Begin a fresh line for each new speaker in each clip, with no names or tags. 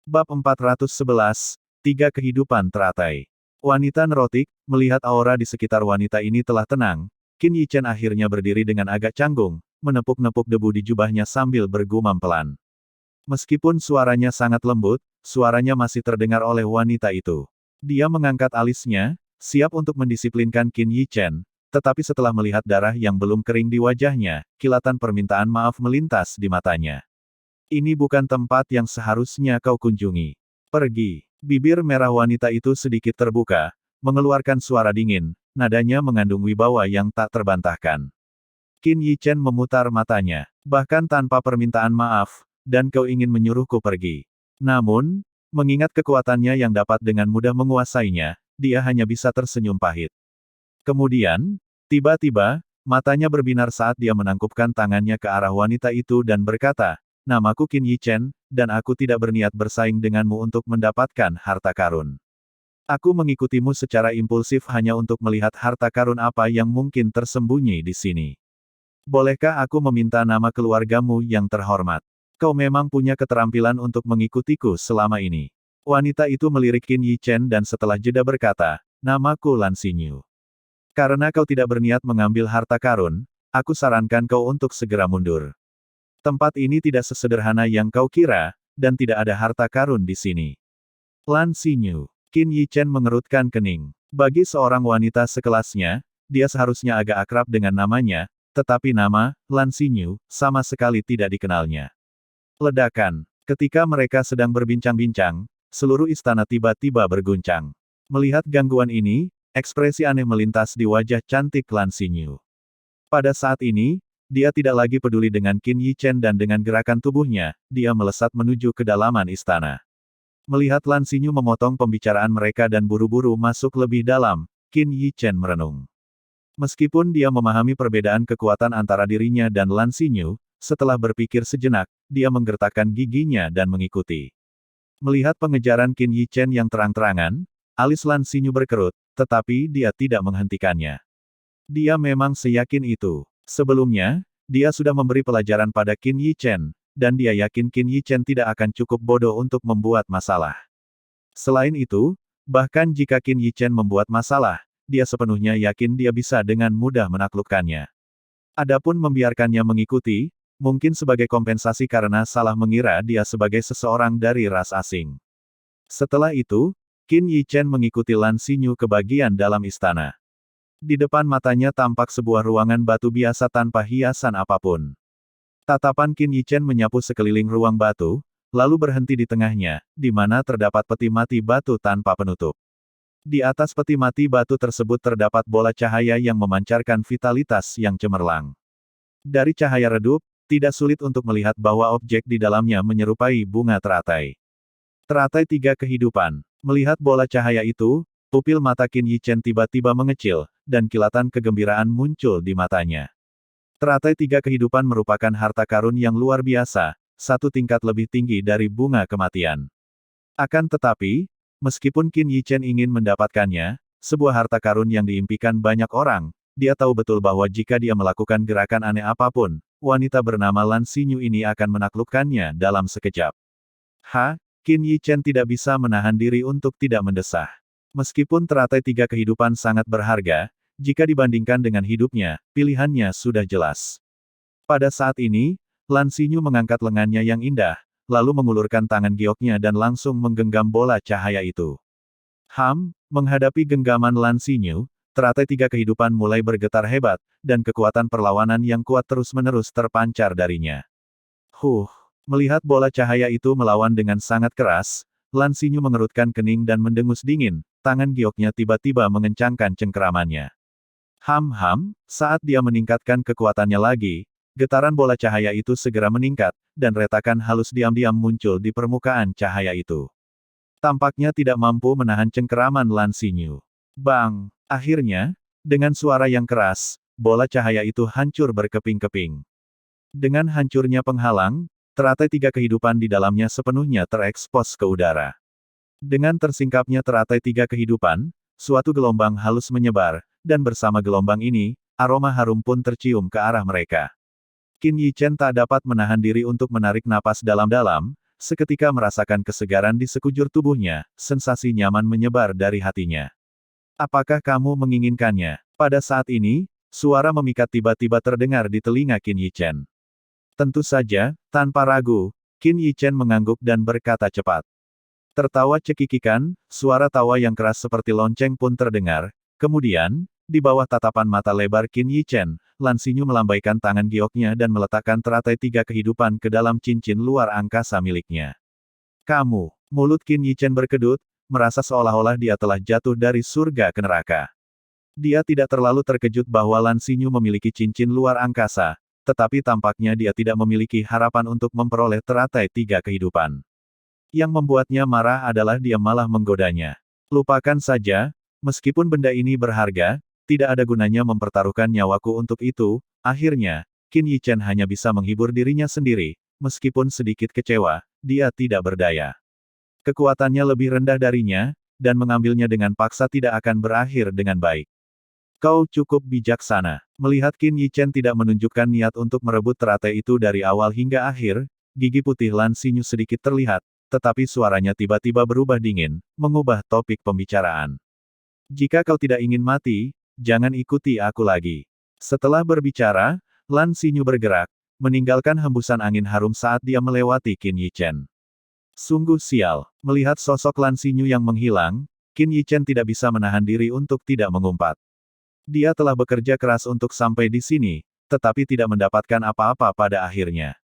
Bab 411, Tiga Kehidupan Teratai. Wanita neurotik, melihat aura di sekitar wanita ini telah tenang, Qin Yichen akhirnya berdiri dengan agak canggung, menepuk-nepuk debu di jubahnya sambil bergumam pelan. Meskipun suaranya sangat lembut, suaranya masih terdengar oleh wanita itu. Dia mengangkat alisnya, siap untuk mendisiplinkan Qin Yichen, tetapi setelah melihat darah yang belum kering di wajahnya, kilatan permintaan maaf melintas di matanya. Ini bukan tempat yang seharusnya kau kunjungi. Pergi. Bibir merah wanita itu sedikit terbuka, mengeluarkan suara dingin, nadanya mengandung wibawa yang tak terbantahkan. Qin Yichen memutar matanya. Bahkan tanpa permintaan maaf, dan kau ingin menyuruhku pergi. Namun, mengingat kekuatannya yang dapat dengan mudah menguasainya, dia hanya bisa tersenyum pahit. Kemudian, tiba-tiba, matanya berbinar saat dia menangkupkan tangannya ke arah wanita itu dan berkata, "Namaku Qin Yichen, dan aku tidak berniat bersaing denganmu untuk mendapatkan harta karun. Aku mengikutimu secara impulsif hanya untuk melihat harta karun apa yang mungkin tersembunyi di sini. Bolehkah aku meminta nama keluargamu yang terhormat? Kau memang punya keterampilan untuk mengikutiku selama ini." Wanita itu melirik Qin Yichen dan setelah jeda berkata, "Namaku Lan Xinyu. Karena kau tidak berniat mengambil harta karun, aku sarankan kau untuk segera mundur. Tempat ini tidak sesederhana yang kau kira, dan tidak ada harta karun di sini." Lan Xinyu. Qin Yichen mengerutkan kening. Bagi seorang wanita sekelasnya, dia seharusnya agak akrab dengan namanya, tetapi nama, Lan Xinyu, sama sekali tidak dikenalnya. Ledakan. Ketika mereka sedang berbincang-bincang, seluruh istana tiba-tiba berguncang. Melihat gangguan ini, ekspresi aneh melintas di wajah cantik Lan Xinyu. Pada saat ini, dia tidak lagi peduli dengan Qin Yichen dan dengan gerakan tubuhnya, dia melesat menuju kedalaman istana. Melihat Lan Xinyu memotong pembicaraan mereka dan buru-buru masuk lebih dalam, Qin Yichen merenung. Meskipun dia memahami perbedaan kekuatan antara dirinya dan Lan Xinyu, setelah berpikir sejenak, dia menggertakkan giginya dan mengikuti. Melihat pengejaran Qin Yichen yang terang-terangan, alis Lan Xinyu berkerut, tetapi dia tidak menghentikannya. Dia memang seyakin itu. Sebelumnya, dia sudah memberi pelajaran pada Qin Yichen, dan dia yakin Qin Yichen tidak akan cukup bodoh untuk membuat masalah. Selain itu, bahkan jika Qin Yichen membuat masalah, dia sepenuhnya yakin dia bisa dengan mudah menaklukkannya. Adapun membiarkannya mengikuti, mungkin sebagai kompensasi karena salah mengira dia sebagai seseorang dari ras asing. Setelah itu, Qin Yichen mengikuti Lan Xinyu ke bagian dalam istana. Di depan matanya tampak sebuah ruangan batu biasa tanpa hiasan apapun. Tatapan Qin Yichen menyapu sekeliling ruang batu, lalu berhenti di tengahnya, di mana terdapat peti mati batu tanpa penutup. Di atas peti mati batu tersebut terdapat bola cahaya yang memancarkan vitalitas yang cemerlang. Dari cahaya redup, tidak sulit untuk melihat bahwa objek di dalamnya menyerupai bunga teratai. Teratai tiga kehidupan. Melihat bola cahaya itu, pupil mata Qin Yichen tiba-tiba mengecil, dan kilatan kegembiraan muncul di matanya. Teratai tiga kehidupan merupakan harta karun yang luar biasa, satu tingkat lebih tinggi dari bunga kematian. Akan tetapi, meskipun Qin Yichen ingin mendapatkannya, sebuah harta karun yang diimpikan banyak orang, dia tahu betul bahwa jika dia melakukan gerakan aneh apapun, wanita bernama Lan Xinyu ini akan menaklukkannya dalam sekejap. Qin Yichen tidak bisa menahan diri untuk tidak mendesah. Meskipun teratai tiga kehidupan sangat berharga, jika dibandingkan dengan hidupnya, pilihannya sudah jelas. Pada saat ini, Lan Xinyu mengangkat lengannya yang indah, lalu mengulurkan tangan gioknya dan langsung menggenggam bola cahaya itu. Menghadapi genggaman Lan Xinyu, teratai tiga kehidupan mulai bergetar hebat, dan kekuatan perlawanan yang kuat terus-menerus terpancar darinya. Melihat bola cahaya itu melawan dengan sangat keras, Lan Xinyu mengerutkan kening dan mendengus dingin, tangan gioknya tiba-tiba mengencangkan cengkeramannya. Saat dia meningkatkan kekuatannya lagi, getaran bola cahaya itu segera meningkat, dan retakan halus diam-diam muncul di permukaan cahaya itu. Tampaknya tidak mampu menahan cengkeraman Lan Xinyu. Bang! Akhirnya, dengan suara yang keras, bola cahaya itu hancur berkeping-keping. Dengan hancurnya penghalang, teratai tiga kehidupan di dalamnya sepenuhnya terekspos ke udara. Dengan tersingkapnya teratai tiga kehidupan, suatu gelombang halus menyebar, dan bersama gelombang ini, aroma harum pun tercium ke arah mereka. Qin Yichen tak dapat menahan diri untuk menarik napas dalam-dalam, seketika merasakan kesegaran di sekujur tubuhnya, sensasi nyaman menyebar dari hatinya. Apakah kamu menginginkannya? Pada saat ini, suara memikat tiba-tiba terdengar di telinga Qin Yichen. Tentu saja, tanpa ragu, Qin Yichen mengangguk dan berkata cepat. Tertawa cekikikan, suara tawa yang keras seperti lonceng pun terdengar. Kemudian, di bawah tatapan mata lebar Qin Yichen, Lan Xinyu melambaikan tangan gioknya dan meletakkan teratai 3 kehidupan ke dalam cincin luar angkasa miliknya. Kamu, mulut Qin Yichen berkedut, merasa seolah-olah dia telah jatuh dari surga ke neraka. Dia tidak terlalu terkejut bahwa Lan Xinyu memiliki cincin luar angkasa, tetapi tampaknya dia tidak memiliki harapan untuk memperoleh teratai 3 kehidupan. Yang membuatnya marah adalah dia malah menggodanya. Lupakan saja, meskipun benda ini berharga, tidak ada gunanya mempertaruhkan nyawaku untuk itu. Akhirnya, Qin Yichen hanya bisa menghibur dirinya sendiri, meskipun sedikit kecewa, dia tidak berdaya. Kekuatannya lebih rendah darinya, dan mengambilnya dengan paksa tidak akan berakhir dengan baik. Kau cukup bijaksana. Melihat Qin Yichen tidak menunjukkan niat untuk merebut teratai itu dari awal hingga akhir, gigi putih Lan Xinyu sedikit terlihat, tetapi suaranya tiba-tiba berubah dingin, mengubah topik pembicaraan. Jika kau tidak ingin mati, jangan ikuti aku lagi. Setelah berbicara, Lan Xinyu bergerak, meninggalkan hembusan angin harum saat dia melewati Qin Yichen. Sungguh sial, melihat sosok Lan Xinyu yang menghilang, Qin Yichen tidak bisa menahan diri untuk tidak mengumpat. Dia telah bekerja keras untuk sampai di sini, tetapi tidak mendapatkan apa-apa pada akhirnya.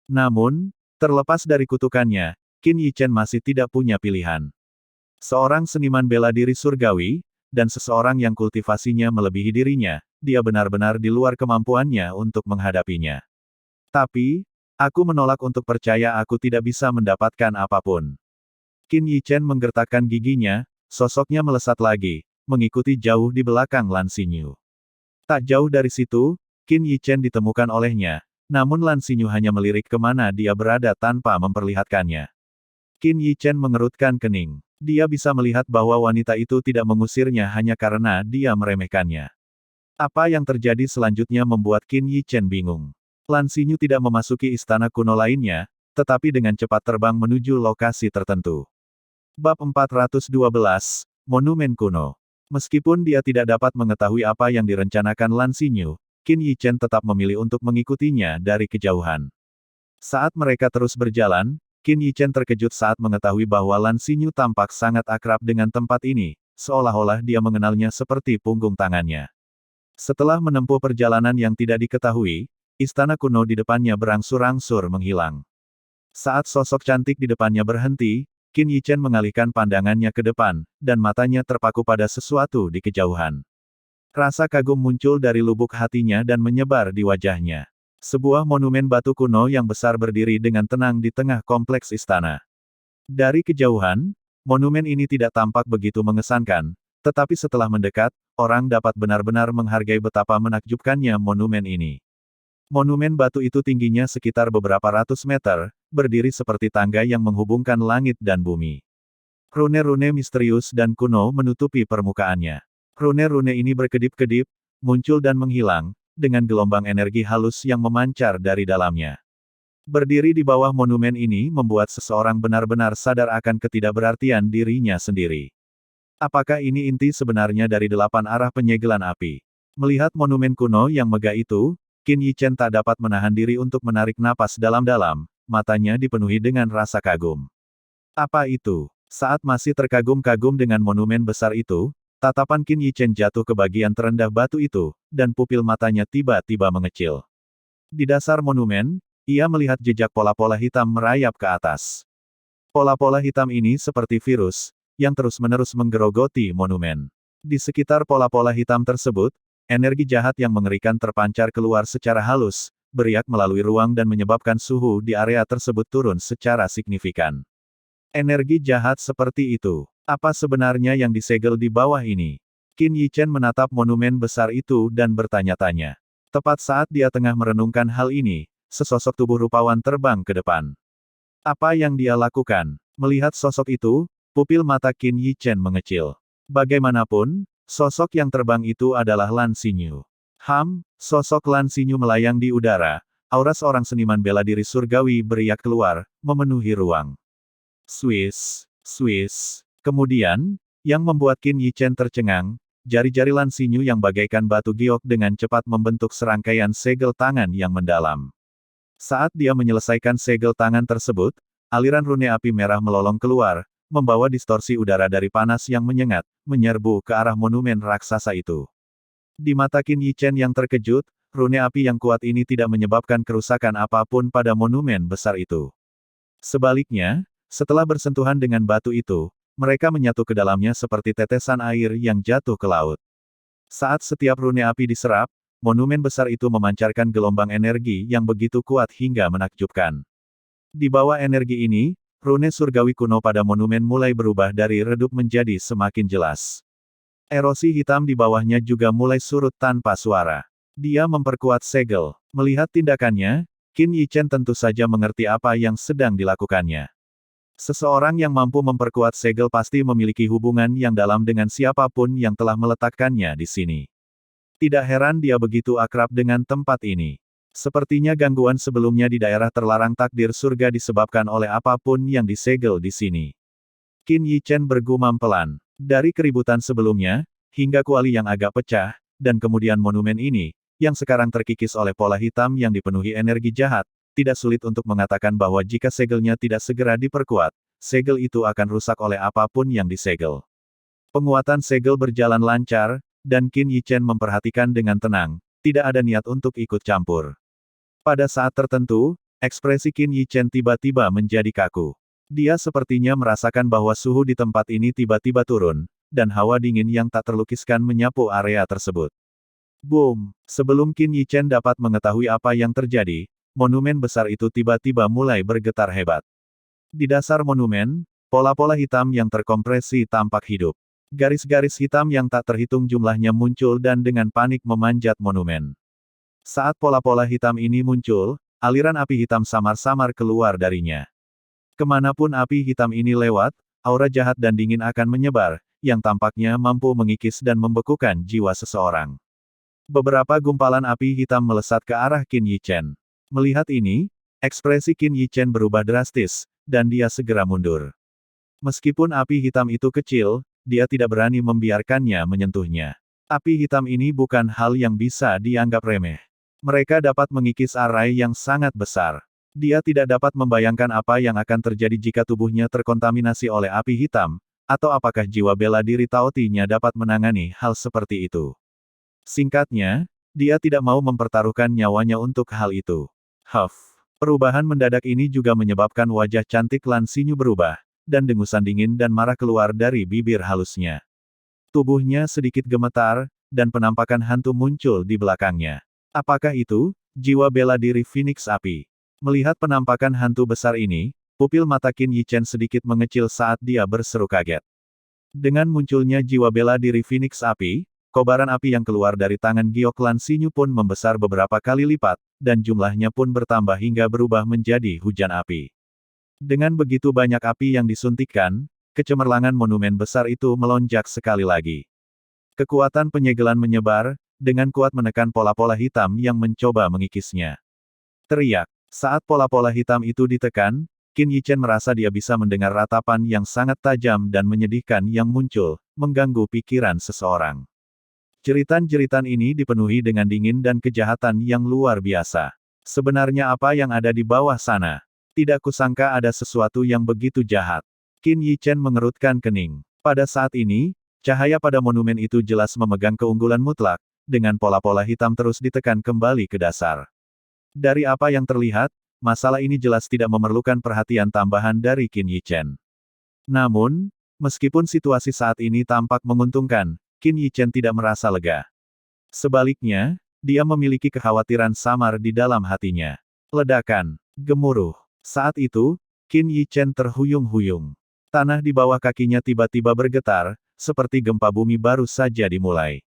Namun, terlepas dari kutukannya, Qin Yichen masih tidak punya pilihan. Seorang seniman bela diri surgawi, dan seseorang yang kultivasinya melebihi dirinya, dia benar-benar di luar kemampuannya untuk menghadapinya. Tapi, aku menolak untuk percaya aku tidak bisa mendapatkan apapun. Qin Yichen menggertakkan giginya, sosoknya melesat lagi, mengikuti jauh di belakang Lan Xinyu. Tak jauh dari situ, Qin Yichen ditemukan olehnya, namun Lan Xinyu hanya melirik kemana dia berada tanpa memperlihatkannya. Qin Yichen mengerutkan kening. Dia bisa melihat bahwa wanita itu tidak mengusirnya hanya karena dia meremehkannya. Apa yang terjadi selanjutnya membuat Qin Yichen bingung. Lan Xinyu tidak memasuki istana kuno lainnya, tetapi dengan cepat terbang menuju lokasi tertentu. Bab 412, Monumen Kuno. Meskipun dia tidak dapat mengetahui apa yang direncanakan Lan Xinyu, Qin Yichen tetap memilih untuk mengikutinya dari kejauhan. Saat mereka terus berjalan, Qin Yichen terkejut saat mengetahui bahwa Lan Xinyu tampak sangat akrab dengan tempat ini, seolah-olah dia mengenalnya seperti punggung tangannya. Setelah menempuh perjalanan yang tidak diketahui, istana kuno di depannya berangsur-angsur menghilang. Saat sosok cantik di depannya berhenti, Qin Yichen mengalihkan pandangannya ke depan, dan matanya terpaku pada sesuatu di kejauhan. Rasa kagum muncul dari lubuk hatinya dan menyebar di wajahnya. Sebuah monumen batu kuno yang besar berdiri dengan tenang di tengah kompleks istana. Dari kejauhan, monumen ini tidak tampak begitu mengesankan, tetapi setelah mendekat, orang dapat benar-benar menghargai betapa menakjubkannya monumen ini. Monumen batu itu tingginya sekitar beberapa ratus meter, berdiri seperti tangga yang menghubungkan langit dan bumi. Rune-rune misterius dan kuno menutupi permukaannya. Rune-rune ini berkedip-kedip, muncul dan menghilang, dengan gelombang energi halus yang memancar dari dalamnya. Berdiri di bawah monumen ini membuat seseorang benar-benar sadar akan ketidakberartian dirinya sendiri. Apakah ini inti sebenarnya dari 8 arah penyegelan api? Melihat monumen kuno yang megah itu, Qin Yichen tak dapat menahan diri untuk menarik napas dalam-dalam, matanya dipenuhi dengan rasa kagum. Apa itu? Saat masih terkagum-kagum dengan monumen besar itu, tatapan Qin Yichen jatuh ke bagian terendah batu itu, dan pupil matanya tiba-tiba mengecil. Di dasar monumen, ia melihat jejak pola-pola hitam merayap ke atas. Pola-pola hitam ini seperti virus, yang terus-menerus menggerogoti monumen. Di sekitar pola-pola hitam tersebut, energi jahat yang mengerikan terpancar keluar secara halus, beriak melalui ruang dan menyebabkan suhu di area tersebut turun secara signifikan. Energi jahat seperti itu. Apa sebenarnya yang disegel di bawah ini? Qin Yichen menatap monumen besar itu dan bertanya-tanya. Tepat saat dia tengah merenungkan hal ini, sesosok tubuh rupawan terbang ke depan. Apa yang dia lakukan? Melihat sosok itu, pupil mata Qin Yichen mengecil. Bagaimanapun, sosok yang terbang itu adalah Lan Xinyu. Sosok Lan Xinyu melayang di udara, aura seorang seniman bela diri surgawi beriak keluar, memenuhi ruang. Swiss, Swiss. Kemudian, yang membuat Qin Yichen tercengang, jari-jari Lan Xinyu yang bagaikan batu giok dengan cepat membentuk serangkaian segel tangan yang mendalam. Saat dia menyelesaikan segel tangan tersebut, aliran rune api merah melolong keluar, membawa distorsi udara dari panas yang menyengat, menyerbu ke arah monumen raksasa itu. Di mata Qin Yichen yang terkejut, rune api yang kuat ini tidak menyebabkan kerusakan apapun pada monumen besar itu. Sebaliknya, setelah bersentuhan dengan batu itu, mereka menyatu ke dalamnya seperti tetesan air yang jatuh ke laut. Saat setiap rune api diserap, monumen besar itu memancarkan gelombang energi yang begitu kuat hingga menakjubkan. Di bawah energi ini, rune surgawi kuno pada monumen mulai berubah dari redup menjadi semakin jelas. Erosi hitam di bawahnya juga mulai surut tanpa suara. Dia memperkuat segel. Melihat tindakannya, Qin Yichen tentu saja mengerti apa yang sedang dilakukannya. Seseorang yang mampu memperkuat segel pasti memiliki hubungan yang dalam dengan siapapun yang telah meletakkannya di sini. Tidak heran dia begitu akrab dengan tempat ini. Sepertinya gangguan sebelumnya di daerah terlarang takdir surga disebabkan oleh apapun yang disegel di sini. Qin Yichen bergumam pelan. Dari keributan sebelumnya, hingga kuali yang agak pecah, dan kemudian monumen ini, yang sekarang terkikis oleh pola hitam yang dipenuhi energi jahat, tidak sulit untuk mengatakan bahwa jika segelnya tidak segera diperkuat, segel itu akan rusak oleh apapun yang disegel. Penguatan segel berjalan lancar, dan Qin Yichen memperhatikan dengan tenang, tidak ada niat untuk ikut campur. Pada saat tertentu, ekspresi Qin Yichen tiba-tiba menjadi kaku. Dia sepertinya merasakan bahwa suhu di tempat ini tiba-tiba turun, dan hawa dingin yang tak terlukiskan menyapu area tersebut. Boom! Sebelum Qin Yichen dapat mengetahui apa yang terjadi, monumen besar itu tiba-tiba mulai bergetar hebat. Di dasar monumen, pola-pola hitam yang terkompresi tampak hidup. Garis-garis hitam yang tak terhitung jumlahnya muncul dan dengan panik memanjat monumen. Saat pola-pola hitam ini muncul, aliran api hitam samar-samar keluar darinya. Kemanapun api hitam ini lewat, aura jahat dan dingin akan menyebar, yang tampaknya mampu mengikis dan membekukan jiwa seseorang. Beberapa gumpalan api hitam melesat ke arah Qin Yichen. Melihat ini, ekspresi Qin Yichen berubah drastis, dan dia segera mundur. Meskipun api hitam itu kecil, dia tidak berani membiarkannya menyentuhnya. Api hitam ini bukan hal yang bisa dianggap remeh. Mereka dapat mengikis arai yang sangat besar. Dia tidak dapat membayangkan apa yang akan terjadi jika tubuhnya terkontaminasi oleh api hitam, atau apakah jiwa bela diri Taotinya dapat menangani hal seperti itu. Singkatnya, dia tidak mau mempertaruhkan nyawanya untuk hal itu. Perubahan mendadak ini juga menyebabkan wajah cantik Lan Xinyu berubah, dan dengusan dingin dan marah keluar dari bibir halusnya. Tubuhnya sedikit gemetar, dan penampakan hantu muncul di belakangnya. Apakah itu, jiwa bela diri Phoenix Api? Melihat penampakan hantu besar ini, pupil mata Qin Yichen sedikit mengecil saat dia berseru kaget. Dengan munculnya jiwa bela diri Phoenix Api, kobaran api yang keluar dari tangan giok Lan Xinyu pun membesar beberapa kali lipat, dan jumlahnya pun bertambah hingga berubah menjadi hujan api. Dengan begitu banyak api yang disuntikkan, kecemerlangan monumen besar itu melonjak sekali lagi. Kekuatan penyegelan menyebar, dengan kuat menekan pola-pola hitam yang mencoba mengikisnya. Teriak. Saat pola-pola hitam itu ditekan, Qin Yichen merasa dia bisa mendengar ratapan yang sangat tajam dan menyedihkan yang muncul, mengganggu pikiran seseorang. Jeritan-jeritan ini dipenuhi dengan dingin dan kejahatan yang luar biasa. Sebenarnya apa yang ada di bawah sana? Tidak kusangka ada sesuatu yang begitu jahat. Qin Yichen mengerutkan kening. Pada saat ini, cahaya pada monumen itu jelas memegang keunggulan mutlak, dengan pola-pola hitam terus ditekan kembali ke dasar. Dari apa yang terlihat, masalah ini jelas tidak memerlukan perhatian tambahan dari Qin Yichen. Namun, meskipun situasi saat ini tampak menguntungkan, Qin Yichen tidak merasa lega. Sebaliknya, dia memiliki kekhawatiran samar di dalam hatinya. Ledakan, gemuruh. Saat itu, Qin Yichen terhuyung-huyung. Tanah di bawah kakinya tiba-tiba bergetar, seperti gempa bumi baru saja dimulai.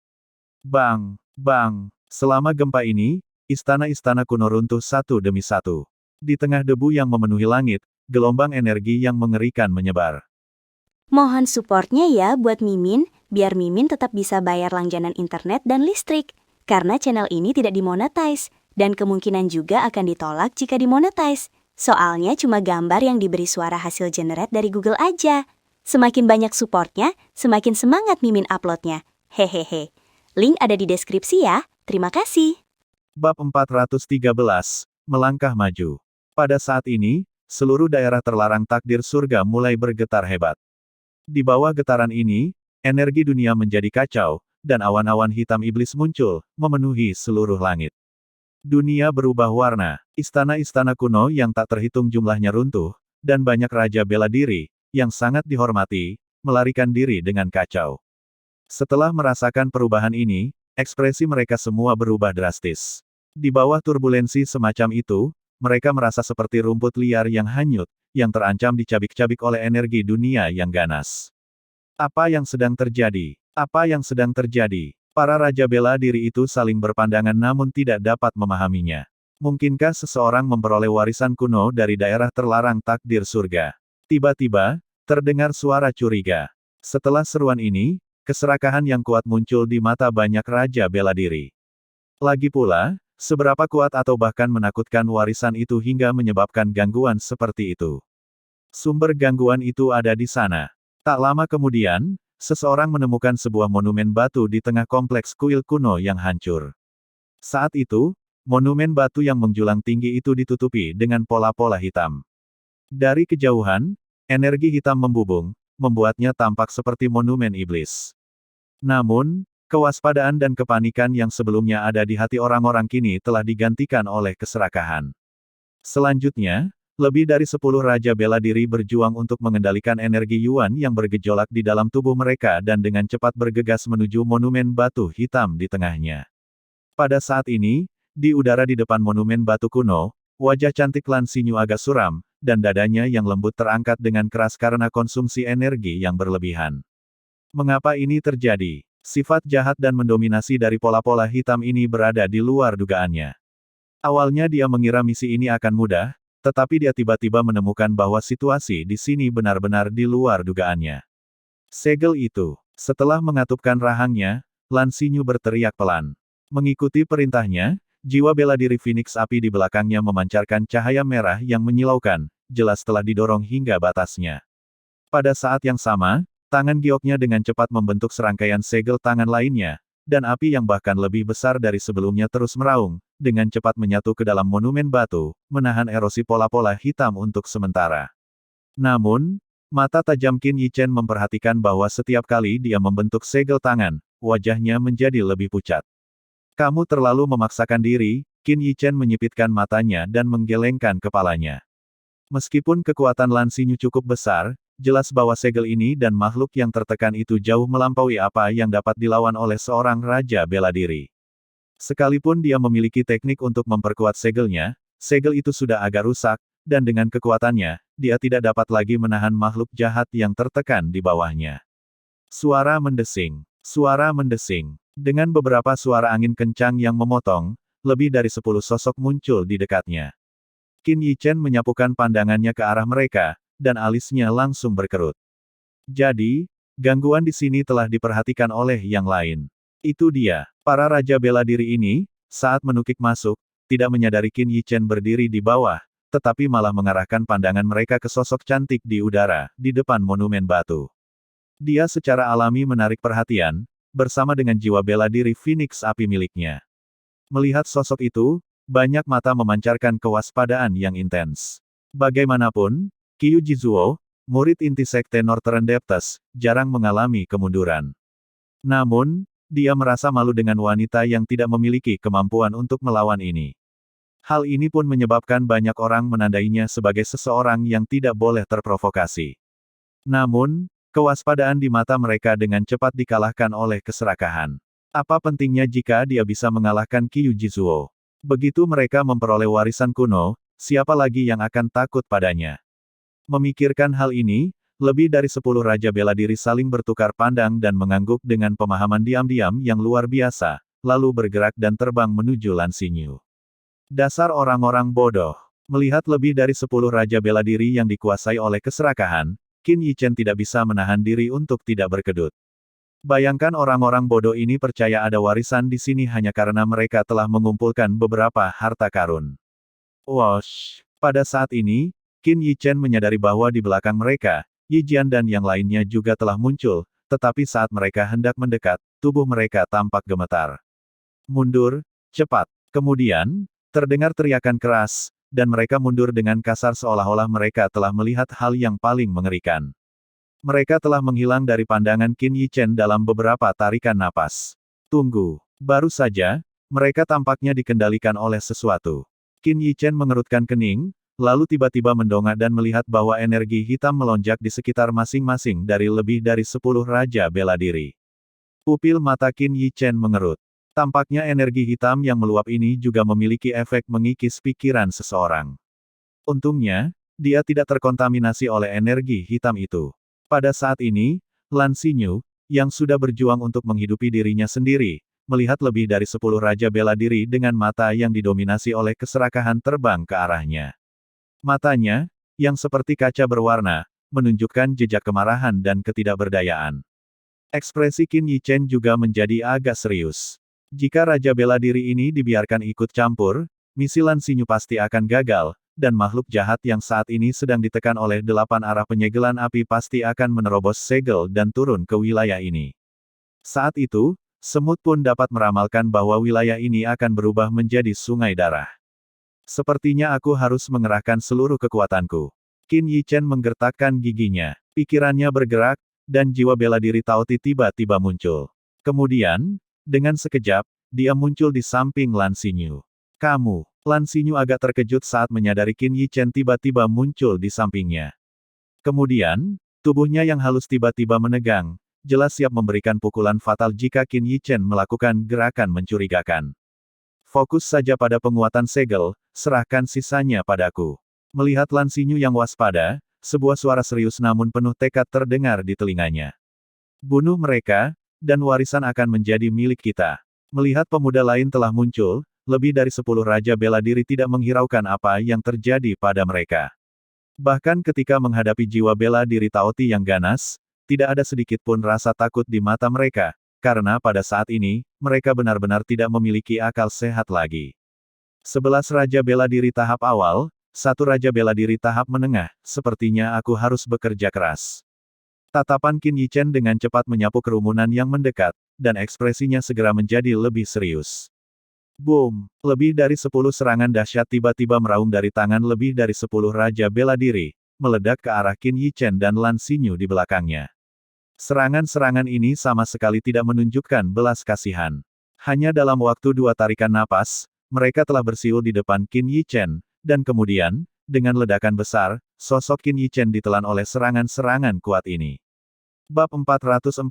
Bang, bang. Selama gempa ini, istana-istana kuno runtuh satu demi satu. Di tengah debu yang memenuhi langit, gelombang energi yang mengerikan menyebar.
Mohon supportnya ya buat Mimin, biar Mimin tetap bisa bayar langganan internet dan listrik. Karena channel ini tidak dimonetize. Dan kemungkinan juga akan ditolak jika dimonetize. Soalnya cuma gambar yang diberi suara hasil generate dari Google aja. Semakin banyak supportnya, semakin semangat Mimin uploadnya. Hehehe. Link ada di deskripsi ya. Terima kasih.
Bab 413, Melangkah Maju. Pada saat ini, seluruh daerah terlarang takdir surga mulai bergetar hebat. Di bawah getaran ini, energi dunia menjadi kacau, dan awan-awan hitam iblis muncul, memenuhi seluruh langit. Dunia berubah warna, istana-istana kuno yang tak terhitung jumlahnya runtuh, dan banyak raja bela diri, yang sangat dihormati, melarikan diri dengan kacau. Setelah merasakan perubahan ini, ekspresi mereka semua berubah drastis. Di bawah turbulensi semacam itu, mereka merasa seperti rumput liar yang hanyut, yang terancam dicabik-cabik oleh energi dunia yang ganas. Apa yang sedang terjadi? Apa yang sedang terjadi? Para raja bela diri itu saling berpandangan namun tidak dapat memahaminya. Mungkinkah seseorang memperoleh warisan kuno dari daerah terlarang takdir surga? Tiba-tiba, terdengar suara curiga. Setelah seruan ini, keserakahan yang kuat muncul di mata banyak raja bela diri. Lagi pula, seberapa kuat atau bahkan menakutkan warisan itu hingga menyebabkan gangguan seperti itu. Sumber gangguan itu ada di sana. Tak lama kemudian, seseorang menemukan sebuah monumen batu di tengah kompleks kuil kuno yang hancur. Saat itu, monumen batu yang menjulang tinggi itu ditutupi dengan pola-pola hitam. Dari kejauhan, energi hitam membubung, membuatnya tampak seperti monumen iblis. Namun, kewaspadaan dan kepanikan yang sebelumnya ada di hati orang-orang kini telah digantikan oleh keserakahan. Selanjutnya, lebih dari 10 raja bela diri berjuang untuk mengendalikan energi Yuan yang bergejolak di dalam tubuh mereka dan dengan cepat bergegas menuju monumen batu hitam di tengahnya. Pada saat ini, di udara di depan monumen batu kuno, wajah cantik Lan Xinyu agak suram, dan dadanya yang lembut terangkat dengan keras karena konsumsi energi yang berlebihan. Mengapa ini terjadi? Sifat jahat dan mendominasi dari pola-pola hitam ini berada di luar dugaannya. Awalnya dia mengira misi ini akan mudah, tetapi dia tiba-tiba menemukan bahwa situasi di sini benar-benar di luar dugaannya. Segel itu. Setelah mengatupkan rahangnya, Lan Xinyu berteriak pelan. Mengikuti perintahnya, jiwa bela diri Phoenix api di belakangnya memancarkan cahaya merah yang menyilaukan, jelas telah didorong hingga batasnya. Pada saat yang sama, tangan gioknya dengan cepat membentuk serangkaian segel tangan lainnya, dan api yang bahkan lebih besar dari sebelumnya terus meraung, dengan cepat menyatu ke dalam monumen batu, menahan erosi pola-pola hitam untuk sementara. Namun, mata tajam Qin Yichen memperhatikan bahwa setiap kali dia membentuk segel tangan, wajahnya menjadi lebih pucat. Kamu terlalu memaksakan diri, Qin Yichen menyipitkan matanya dan menggelengkan kepalanya. Meskipun kekuatan Lan Xinyu cukup besar, jelas bahwa segel ini dan makhluk yang tertekan itu jauh melampaui apa yang dapat dilawan oleh seorang raja bela diri. Sekalipun dia memiliki teknik untuk memperkuat segelnya, segel itu sudah agak rusak, dan dengan kekuatannya, dia tidak dapat lagi menahan makhluk jahat yang tertekan di bawahnya. Suara mendesing. Suara mendesing. Dengan beberapa suara angin kencang yang memotong, lebih dari 10 sosok muncul di dekatnya. Qin Yichen menyapukan pandangannya ke arah mereka, dan alisnya langsung berkerut. Jadi, gangguan di sini telah diperhatikan oleh yang lain. Itu dia. Para raja bela diri ini, saat menukik masuk, tidak menyadari Qin Yichen berdiri di bawah, tetapi malah mengarahkan pandangan mereka ke sosok cantik di udara, di depan monumen batu. Dia secara alami menarik perhatian, bersama dengan jiwa bela diri Phoenix api miliknya. Melihat sosok itu, banyak mata memancarkan kewaspadaan yang intens. Bagaimanapun, Qiu Jizuo, murid inti Sekte Northern Depths, jarang mengalami kemunduran. Namun, dia merasa malu dengan wanita yang tidak memiliki kemampuan untuk melawan ini. Hal ini pun menyebabkan banyak orang menandainya sebagai seseorang yang tidak boleh terprovokasi. Namun, kewaspadaan di mata mereka dengan cepat dikalahkan oleh keserakahan. Apa pentingnya jika dia bisa mengalahkan Qiu Jizuo? Begitu mereka memperoleh warisan kuno, siapa lagi yang akan takut padanya? Memikirkan hal ini, lebih dari 10 raja bela diri saling bertukar pandang dan mengangguk dengan pemahaman diam-diam yang luar biasa, lalu bergerak dan terbang menuju Lan Xinyu. Dasar orang-orang bodoh. Melihat lebih dari 10 raja bela diri yang dikuasai oleh keserakahan, Qin Yichen tidak bisa menahan diri untuk tidak berkedut. Bayangkan orang-orang bodoh ini percaya ada warisan di sini hanya karena mereka telah mengumpulkan beberapa harta karun. Wosh! Pada saat ini, Qin Yichen menyadari bahwa di belakang mereka, Yi Jian dan yang lainnya juga telah muncul, tetapi saat mereka hendak mendekat, tubuh mereka tampak gemetar. Mundur, cepat. Kemudian, terdengar teriakan keras, dan mereka mundur dengan kasar seolah-olah mereka telah melihat hal yang paling mengerikan. Mereka telah menghilang dari pandangan Qin Yichen dalam beberapa tarikan napas. Tunggu. Baru saja, mereka tampaknya dikendalikan oleh sesuatu. Qin Yichen mengerutkan kening, lalu tiba-tiba mendongak dan melihat bahwa energi hitam melonjak di sekitar masing-masing dari lebih dari 10 raja bela diri. Pupil mata Qin Yichen mengerut. Tampaknya energi hitam yang meluap ini juga memiliki efek mengikis pikiran seseorang. Untungnya, dia tidak terkontaminasi oleh energi hitam itu. Pada saat ini, Lan Xinyu, yang sudah berjuang untuk menghidupi dirinya sendiri, melihat lebih dari 10 raja bela diri dengan mata yang didominasi oleh keserakahan terbang ke arahnya. Matanya, yang seperti kaca berwarna, menunjukkan jejak kemarahan dan ketidakberdayaan. Ekspresi Qin Yichen juga menjadi agak serius. Jika raja bela diri ini dibiarkan ikut campur, misi Lan Xinyu pasti akan gagal, dan makhluk jahat yang saat ini sedang ditekan oleh 8 arah penyegelan api pasti akan menerobos segel dan turun ke wilayah ini. Saat itu, semut pun dapat meramalkan bahwa wilayah ini akan berubah menjadi sungai darah. Sepertinya aku harus mengerahkan seluruh kekuatanku. Qin Yichen menggertakkan giginya. Pikirannya bergerak, dan jiwa bela diri Taoti tiba-tiba muncul. Kemudian, dengan sekejap, dia muncul di samping Lan Xinyu. Kamu. Lan Xinyu agak terkejut saat menyadari Qin Yichen tiba-tiba muncul di sampingnya. Kemudian, tubuhnya yang halus tiba-tiba menegang, jelas siap memberikan pukulan fatal jika Qin Yichen melakukan gerakan mencurigakan. Fokus saja pada penguatan segel, serahkan sisanya padaku. Melihat Lan Xinyu yang waspada, sebuah suara serius namun penuh tekad terdengar di telinganya. Bunuh mereka, dan warisan akan menjadi milik kita. Melihat pemuda lain telah muncul, lebih dari 10 raja bela diri tidak menghiraukan apa yang terjadi pada mereka. Bahkan ketika menghadapi jiwa bela diri Taoti yang ganas, tidak ada sedikit pun rasa takut di mata mereka, karena pada saat ini, mereka benar-benar tidak memiliki akal sehat lagi. 11 raja bela diri tahap awal, 1 raja bela diri tahap menengah, sepertinya aku harus bekerja keras. Tatapan Qin Yichen dengan cepat menyapu kerumunan yang mendekat, dan ekspresinya segera menjadi lebih serius. Boom! Lebih dari 10 serangan dahsyat tiba-tiba meraung dari tangan lebih dari 10 raja bela diri, meledak ke arah Qin Yichen dan Lan Xinyu di belakangnya. Serangan-serangan ini sama sekali tidak menunjukkan belas kasihan. Hanya dalam waktu 2 tarikan napas, mereka telah bersiul di depan Qin Yichen, dan kemudian, dengan ledakan besar, sosok Qin Yichen ditelan oleh serangan-serangan kuat ini. Bab 414,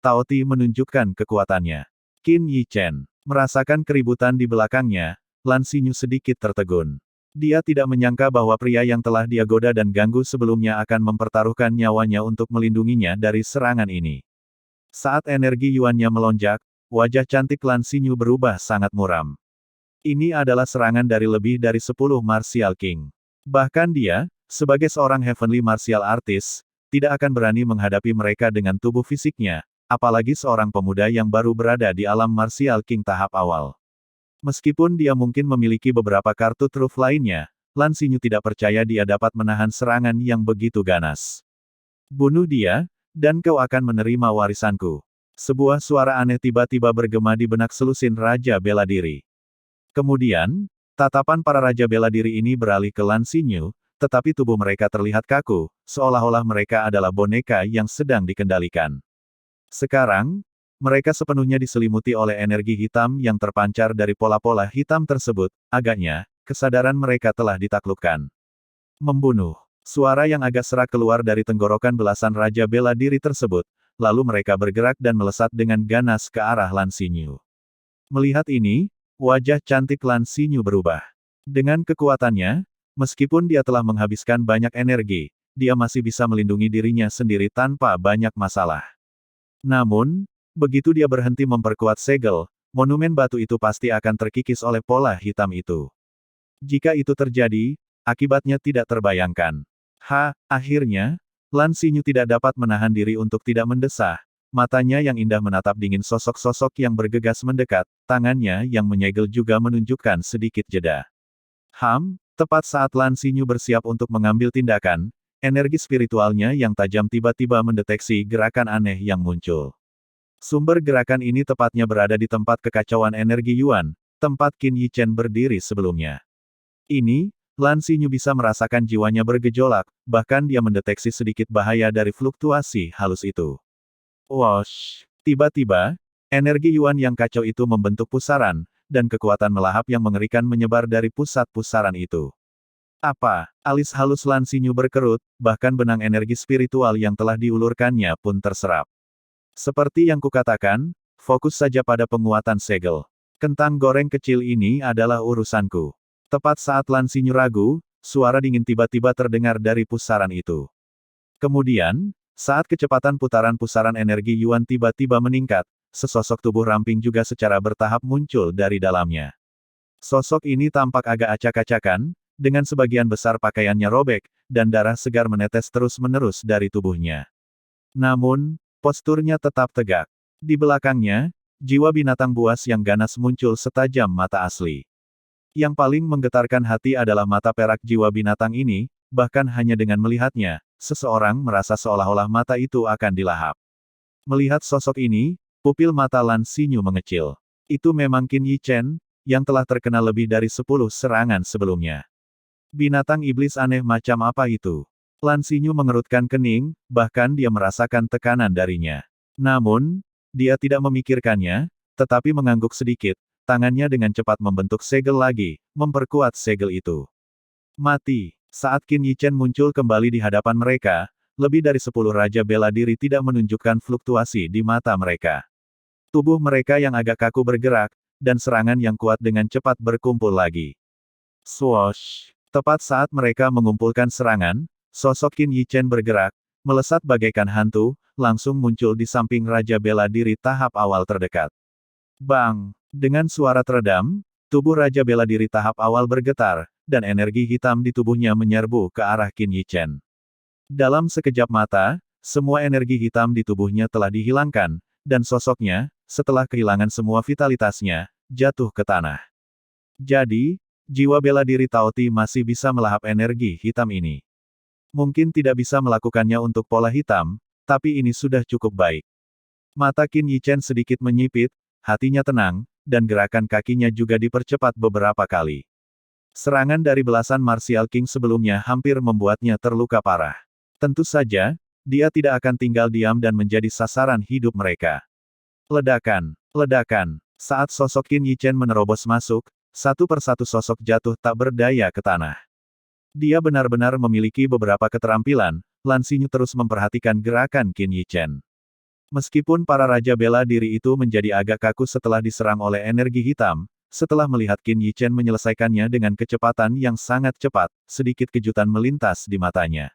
Taoti menunjukkan kekuatannya. Qin Yichen merasakan keributan di belakangnya, Lan Xinyu sedikit tertegun. Dia tidak menyangka bahwa pria yang telah dia goda dan ganggu sebelumnya akan mempertaruhkan nyawanya untuk melindunginya dari serangan ini. Saat energi Yuannya melonjak, wajah cantik Lan Xinyu berubah sangat muram. Ini adalah serangan dari lebih dari 10 Martial King. Bahkan dia, sebagai seorang Heavenly Martial Artist, tidak akan berani menghadapi mereka dengan tubuh fisiknya, apalagi seorang pemuda yang baru berada di alam Martial King tahap awal. Meskipun dia mungkin memiliki beberapa kartu truf lainnya, Lan Xinyu tidak percaya dia dapat menahan serangan yang begitu ganas. Bunuh dia, dan kau akan menerima warisanku. Sebuah suara aneh tiba-tiba bergema di benak selusin Raja Bela Diri. Kemudian, tatapan para Raja Bela Diri ini beralih ke Lan Xinyu, tetapi tubuh mereka terlihat kaku, seolah-olah mereka adalah boneka yang sedang dikendalikan. Sekarang, mereka sepenuhnya diselimuti oleh energi hitam yang terpancar dari pola-pola hitam tersebut, agaknya, kesadaran mereka telah ditaklukkan. Membunuh. Suara yang agak serak keluar dari tenggorokan belasan Raja Bela Diri tersebut, lalu mereka bergerak dan melesat dengan ganas ke arah Lan Xinyu. Melihat ini, wajah cantik Lan Xinyu berubah. Dengan kekuatannya, meskipun dia telah menghabiskan banyak energi, dia masih bisa melindungi dirinya sendiri tanpa banyak masalah. Namun, begitu dia berhenti memperkuat segel, monumen batu itu pasti akan terkikis oleh pola hitam itu. Jika itu terjadi, akibatnya tidak terbayangkan. Akhirnya, Lan Xinyu tidak dapat menahan diri untuk tidak mendesah, matanya yang indah menatap dingin sosok-sosok yang bergegas mendekat, tangannya yang menyegel juga menunjukkan sedikit jeda. Tepat saat Lan Xinyu bersiap untuk mengambil tindakan, energi spiritualnya yang tajam tiba-tiba mendeteksi gerakan aneh yang muncul. Sumber gerakan ini tepatnya berada di tempat kekacauan energi Yuan, tempat Qin Yichen berdiri sebelumnya. Ini, Lan Xinyu bisa merasakan jiwanya bergejolak, bahkan dia mendeteksi sedikit bahaya dari fluktuasi halus itu. Wosh! Tiba-tiba, energi Yuan yang kacau itu membentuk pusaran, dan kekuatan melahap yang mengerikan menyebar dari pusat pusaran itu. Apa? Alis halus Lan Xinyu berkerut, bahkan benang energi spiritual yang telah diulurkannya pun terserap. Seperti yang kukatakan, fokus saja pada penguatan segel. Kentang goreng kecil ini adalah urusanku. Tepat saat Lan Xinyu ragu, suara dingin tiba-tiba terdengar dari pusaran itu. Kemudian, saat kecepatan putaran pusaran energi Yuan tiba-tiba meningkat, sesosok tubuh ramping juga secara bertahap muncul dari dalamnya. Sosok ini tampak agak acak-acakan, dengan sebagian besar pakaiannya robek, dan darah segar menetes terus-menerus dari tubuhnya. Namun, posturnya tetap tegak. Di belakangnya, jiwa binatang buas yang ganas muncul setajam mata asli. Yang paling menggetarkan hati adalah mata perak jiwa binatang ini, bahkan hanya dengan melihatnya, seseorang merasa seolah-olah mata itu akan dilahap. Melihat sosok ini, pupil mata Lan Xinyu mengecil. Itu memang Qin Yichen, yang telah terkena lebih dari 10 serangan sebelumnya. Binatang iblis aneh macam apa itu? Lan Xinyu mengerutkan kening, bahkan dia merasakan tekanan darinya. Namun, dia tidak memikirkannya, tetapi mengangguk sedikit, tangannya dengan cepat membentuk segel lagi, memperkuat segel itu. Mati. Saat Qin Yichen muncul kembali di hadapan mereka, lebih dari 10 raja bela diri tidak menunjukkan fluktuasi di mata mereka. Tubuh mereka yang agak kaku bergerak, dan serangan yang kuat dengan cepat berkumpul lagi. Swoosh! Tepat saat mereka mengumpulkan serangan, sosok Qin Yichen bergerak, melesat bagaikan hantu, langsung muncul di samping Raja Bela Diri tahap awal terdekat. Bang! Dengan suara teredam, tubuh Raja Bela Diri tahap awal bergetar, dan energi hitam di tubuhnya menyerbu ke arah Qin Yichen. Dalam sekejap mata, semua energi hitam di tubuhnya telah dihilangkan, dan sosoknya, setelah kehilangan semua vitalitasnya, jatuh ke tanah. Jadi, jiwa bela diri Taoti masih bisa melahap energi hitam ini. Mungkin tidak bisa melakukannya untuk pola hitam, tapi ini sudah cukup baik. Mata Qin Yichen sedikit menyipit, hatinya tenang, dan gerakan kakinya juga dipercepat beberapa kali. Serangan dari belasan Martial King sebelumnya hampir membuatnya terluka parah. Tentu saja, dia tidak akan tinggal diam dan menjadi sasaran hidup mereka. Ledakan, ledakan. Saat sosok Qin Yichen menerobos masuk, satu persatu sosok jatuh tak berdaya ke tanah. Dia benar-benar memiliki beberapa keterampilan, Lan Xinyu terus memperhatikan gerakan Qin Yichen. Meskipun para raja bela diri itu menjadi agak kaku setelah diserang oleh energi hitam, setelah melihat Qin Yichen menyelesaikannya dengan kecepatan yang sangat cepat, sedikit kejutan melintas di matanya.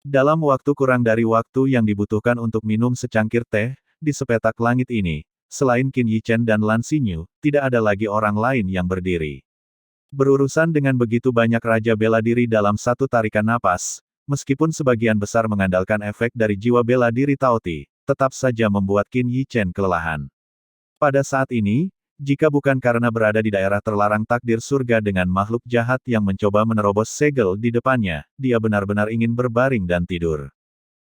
Dalam waktu kurang dari waktu yang dibutuhkan untuk minum secangkir teh, di sepetak langit ini, selain Qin Yichen dan Lan Xinyu, tidak ada lagi orang lain yang berdiri. Berurusan dengan begitu banyak raja bela diri dalam satu tarikan napas, meskipun sebagian besar mengandalkan efek dari jiwa bela diri Taoti, tetap saja membuat Qin Yichen kelelahan. Pada saat ini, jika bukan karena berada di daerah terlarang takdir surga dengan makhluk jahat yang mencoba menerobos segel di depannya, dia benar-benar ingin berbaring dan tidur.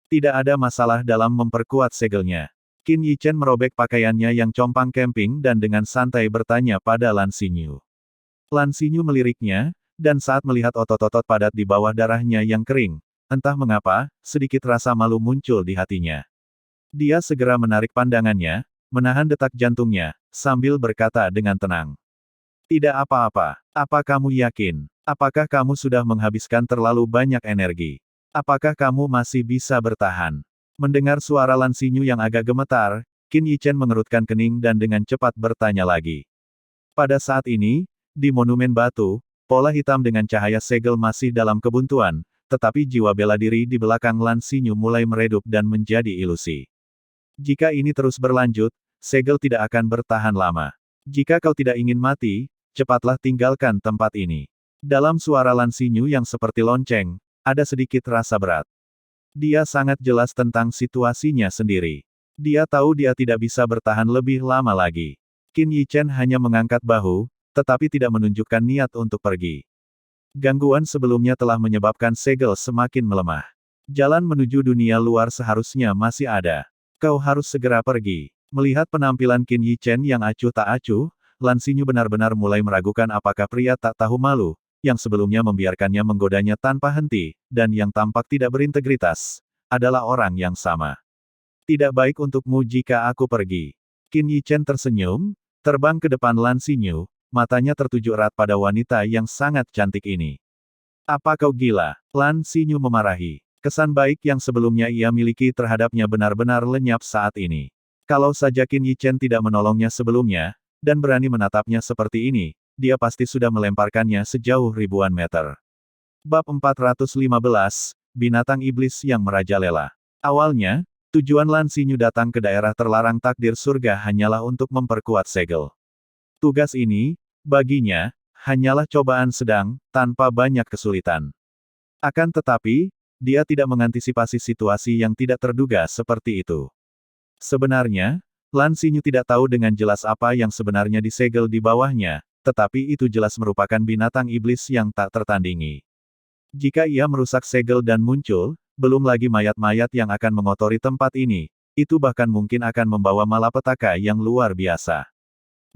Tidak ada masalah dalam memperkuat segelnya. Qin Yichen merobek pakaiannya yang compang camping dan dengan santai bertanya pada Lan Xinyu. Lan Xinyu meliriknya, dan saat melihat otot-otot padat di bawah darahnya yang kering, entah mengapa, sedikit rasa malu muncul di hatinya. Dia segera menarik pandangannya, menahan detak jantungnya, sambil berkata dengan tenang. Tidak apa-apa. Apa kamu yakin? Apakah kamu sudah menghabiskan terlalu banyak energi? Apakah kamu masih bisa bertahan? Mendengar suara Lan Xinyu yang agak gemetar, Qin Yichen mengerutkan kening dan dengan cepat bertanya lagi. Pada saat ini, di monumen batu, pola hitam dengan cahaya segel masih dalam kebuntuan, tetapi jiwa bela diri di belakang Lan Xinyu mulai meredup dan menjadi ilusi. Jika ini terus berlanjut, segel tidak akan bertahan lama. Jika kau tidak ingin mati, cepatlah tinggalkan tempat ini. Dalam suara Lan Xinyu yang seperti lonceng, ada sedikit rasa berat. Dia sangat jelas tentang situasinya sendiri. Dia tahu dia tidak bisa bertahan lebih lama lagi. Qin Yichen hanya mengangkat bahu, tetapi tidak menunjukkan niat untuk pergi. Gangguan sebelumnya telah menyebabkan segel semakin melemah. Jalan menuju dunia luar seharusnya masih ada. Kau harus segera pergi. Melihat penampilan Qin Yichen yang acuh tak acuh, Lan Xinyu benar-benar mulai meragukan apakah pria tak tahu malu, yang sebelumnya membiarkannya menggodanya tanpa henti, dan yang tampak tidak berintegritas, adalah orang yang sama. Tidak baik untukmu jika aku pergi. Qin Yichen tersenyum, terbang ke depan Lan Xinyu, matanya tertuju erat pada wanita yang sangat cantik ini. Apa kau gila? Lan Xinyu memarahi. Kesan baik yang sebelumnya ia miliki terhadapnya benar-benar lenyap saat ini. Kalau saja Qin Yichen tidak menolongnya sebelumnya, dan berani menatapnya seperti ini, dia pasti sudah melemparkannya sejauh ribuan meter. Bab 415, Binatang Iblis yang Merajalela. Awalnya, tujuan Lan Xinyu datang ke daerah terlarang takdir surga hanyalah untuk memperkuat segel. Tugas ini, baginya, hanyalah cobaan sedang, tanpa banyak kesulitan. Akan tetapi, dia tidak mengantisipasi situasi yang tidak terduga seperti itu. Sebenarnya, Lan Xinyu tidak tahu dengan jelas apa yang sebenarnya disegel di bawahnya, tetapi itu jelas merupakan binatang iblis yang tak tertandingi. Jika ia merusak segel dan muncul, belum lagi mayat-mayat yang akan mengotori tempat ini, itu bahkan mungkin akan membawa malapetaka yang luar biasa.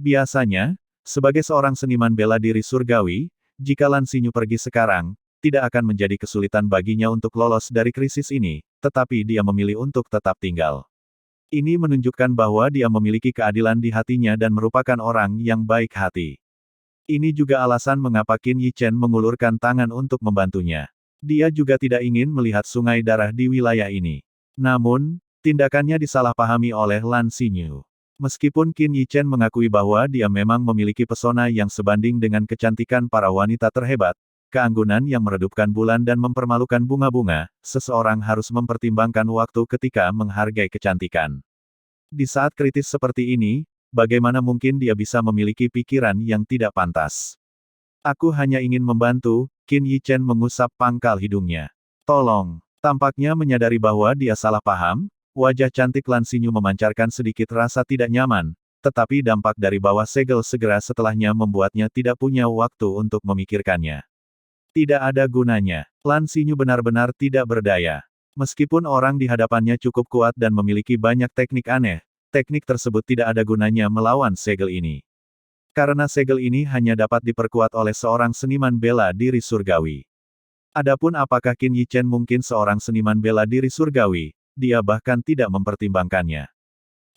Biasanya, sebagai seorang seniman bela diri surgawi, jika Lan Xinyu pergi sekarang, tidak akan menjadi kesulitan baginya untuk lolos dari krisis ini, tetapi dia memilih untuk tetap tinggal. Ini menunjukkan bahwa dia memiliki keadilan di hatinya dan merupakan orang yang baik hati. Ini juga alasan mengapa Qin Yichen mengulurkan tangan untuk membantunya. Dia juga tidak ingin melihat sungai darah di wilayah ini. Namun, tindakannya disalahpahami oleh Lan Xinyu. Meskipun Qin Yichen mengakui bahwa dia memang memiliki pesona yang sebanding dengan kecantikan para wanita terhebat, keanggunan yang meredupkan bulan dan mempermalukan bunga-bunga, seseorang harus mempertimbangkan waktu ketika menghargai kecantikan. Di saat kritis seperti ini, bagaimana mungkin dia bisa memiliki pikiran yang tidak pantas? Aku hanya ingin membantu. Qin Yichen mengusap pangkal hidungnya. Tolong. Tampaknya menyadari bahwa dia salah paham, wajah cantik Lan Xinyu memancarkan sedikit rasa tidak nyaman, tetapi dampak dari bawah segel segera setelahnya membuatnya tidak punya waktu untuk memikirkannya. Tidak ada gunanya. Lan Xinyu benar-benar tidak berdaya. Meskipun orang di hadapannya cukup kuat dan memiliki banyak teknik aneh, teknik tersebut tidak ada gunanya melawan segel ini. Karena segel ini hanya dapat diperkuat oleh seorang seniman bela diri surgawi. Adapun apakah Qin Yichen mungkin seorang seniman bela diri surgawi, dia bahkan tidak mempertimbangkannya.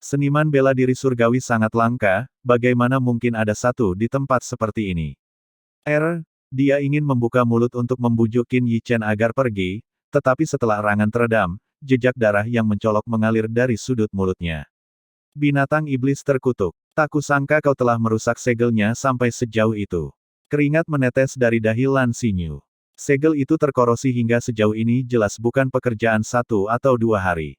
Seniman bela diri surgawi sangat langka, bagaimana mungkin ada satu di tempat seperti ini? Dia ingin membuka mulut untuk membujuk Qin Yichen agar pergi, tetapi setelah erangan teredam, jejak darah yang mencolok mengalir dari sudut mulutnya. Binatang iblis terkutuk. Tak kusangka kau telah merusak segelnya sampai sejauh itu. Keringat menetes dari dahi Lan Xinyu. Segel itu terkorosi hingga sejauh ini jelas bukan pekerjaan 1 atau 2 hari.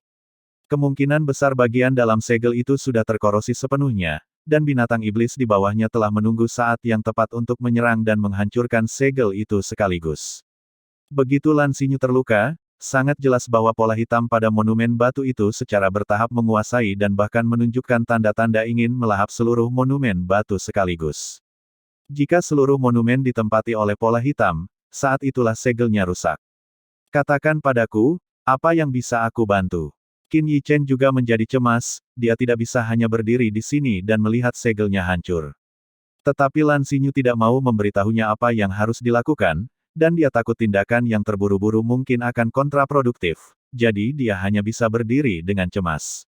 Kemungkinan besar bagian dalam segel itu sudah terkorosi sepenuhnya, dan binatang iblis di bawahnya telah menunggu saat yang tepat untuk menyerang dan menghancurkan segel itu sekaligus. Begitu Lan Xinyu terluka, sangat jelas bahwa pola hitam pada monumen batu itu secara bertahap menguasai dan bahkan menunjukkan tanda-tanda ingin melahap seluruh monumen batu sekaligus. Jika seluruh monumen ditempati oleh pola hitam, saat itulah segelnya rusak. Katakan padaku, apa yang bisa aku bantu? Qin Yichen juga menjadi cemas, dia tidak bisa hanya berdiri di sini dan melihat segelnya hancur. Tetapi Lan Xinyu tidak mau memberitahunya apa yang harus dilakukan, dan dia takut tindakan yang terburu-buru mungkin akan kontraproduktif, jadi dia hanya bisa berdiri dengan cemas.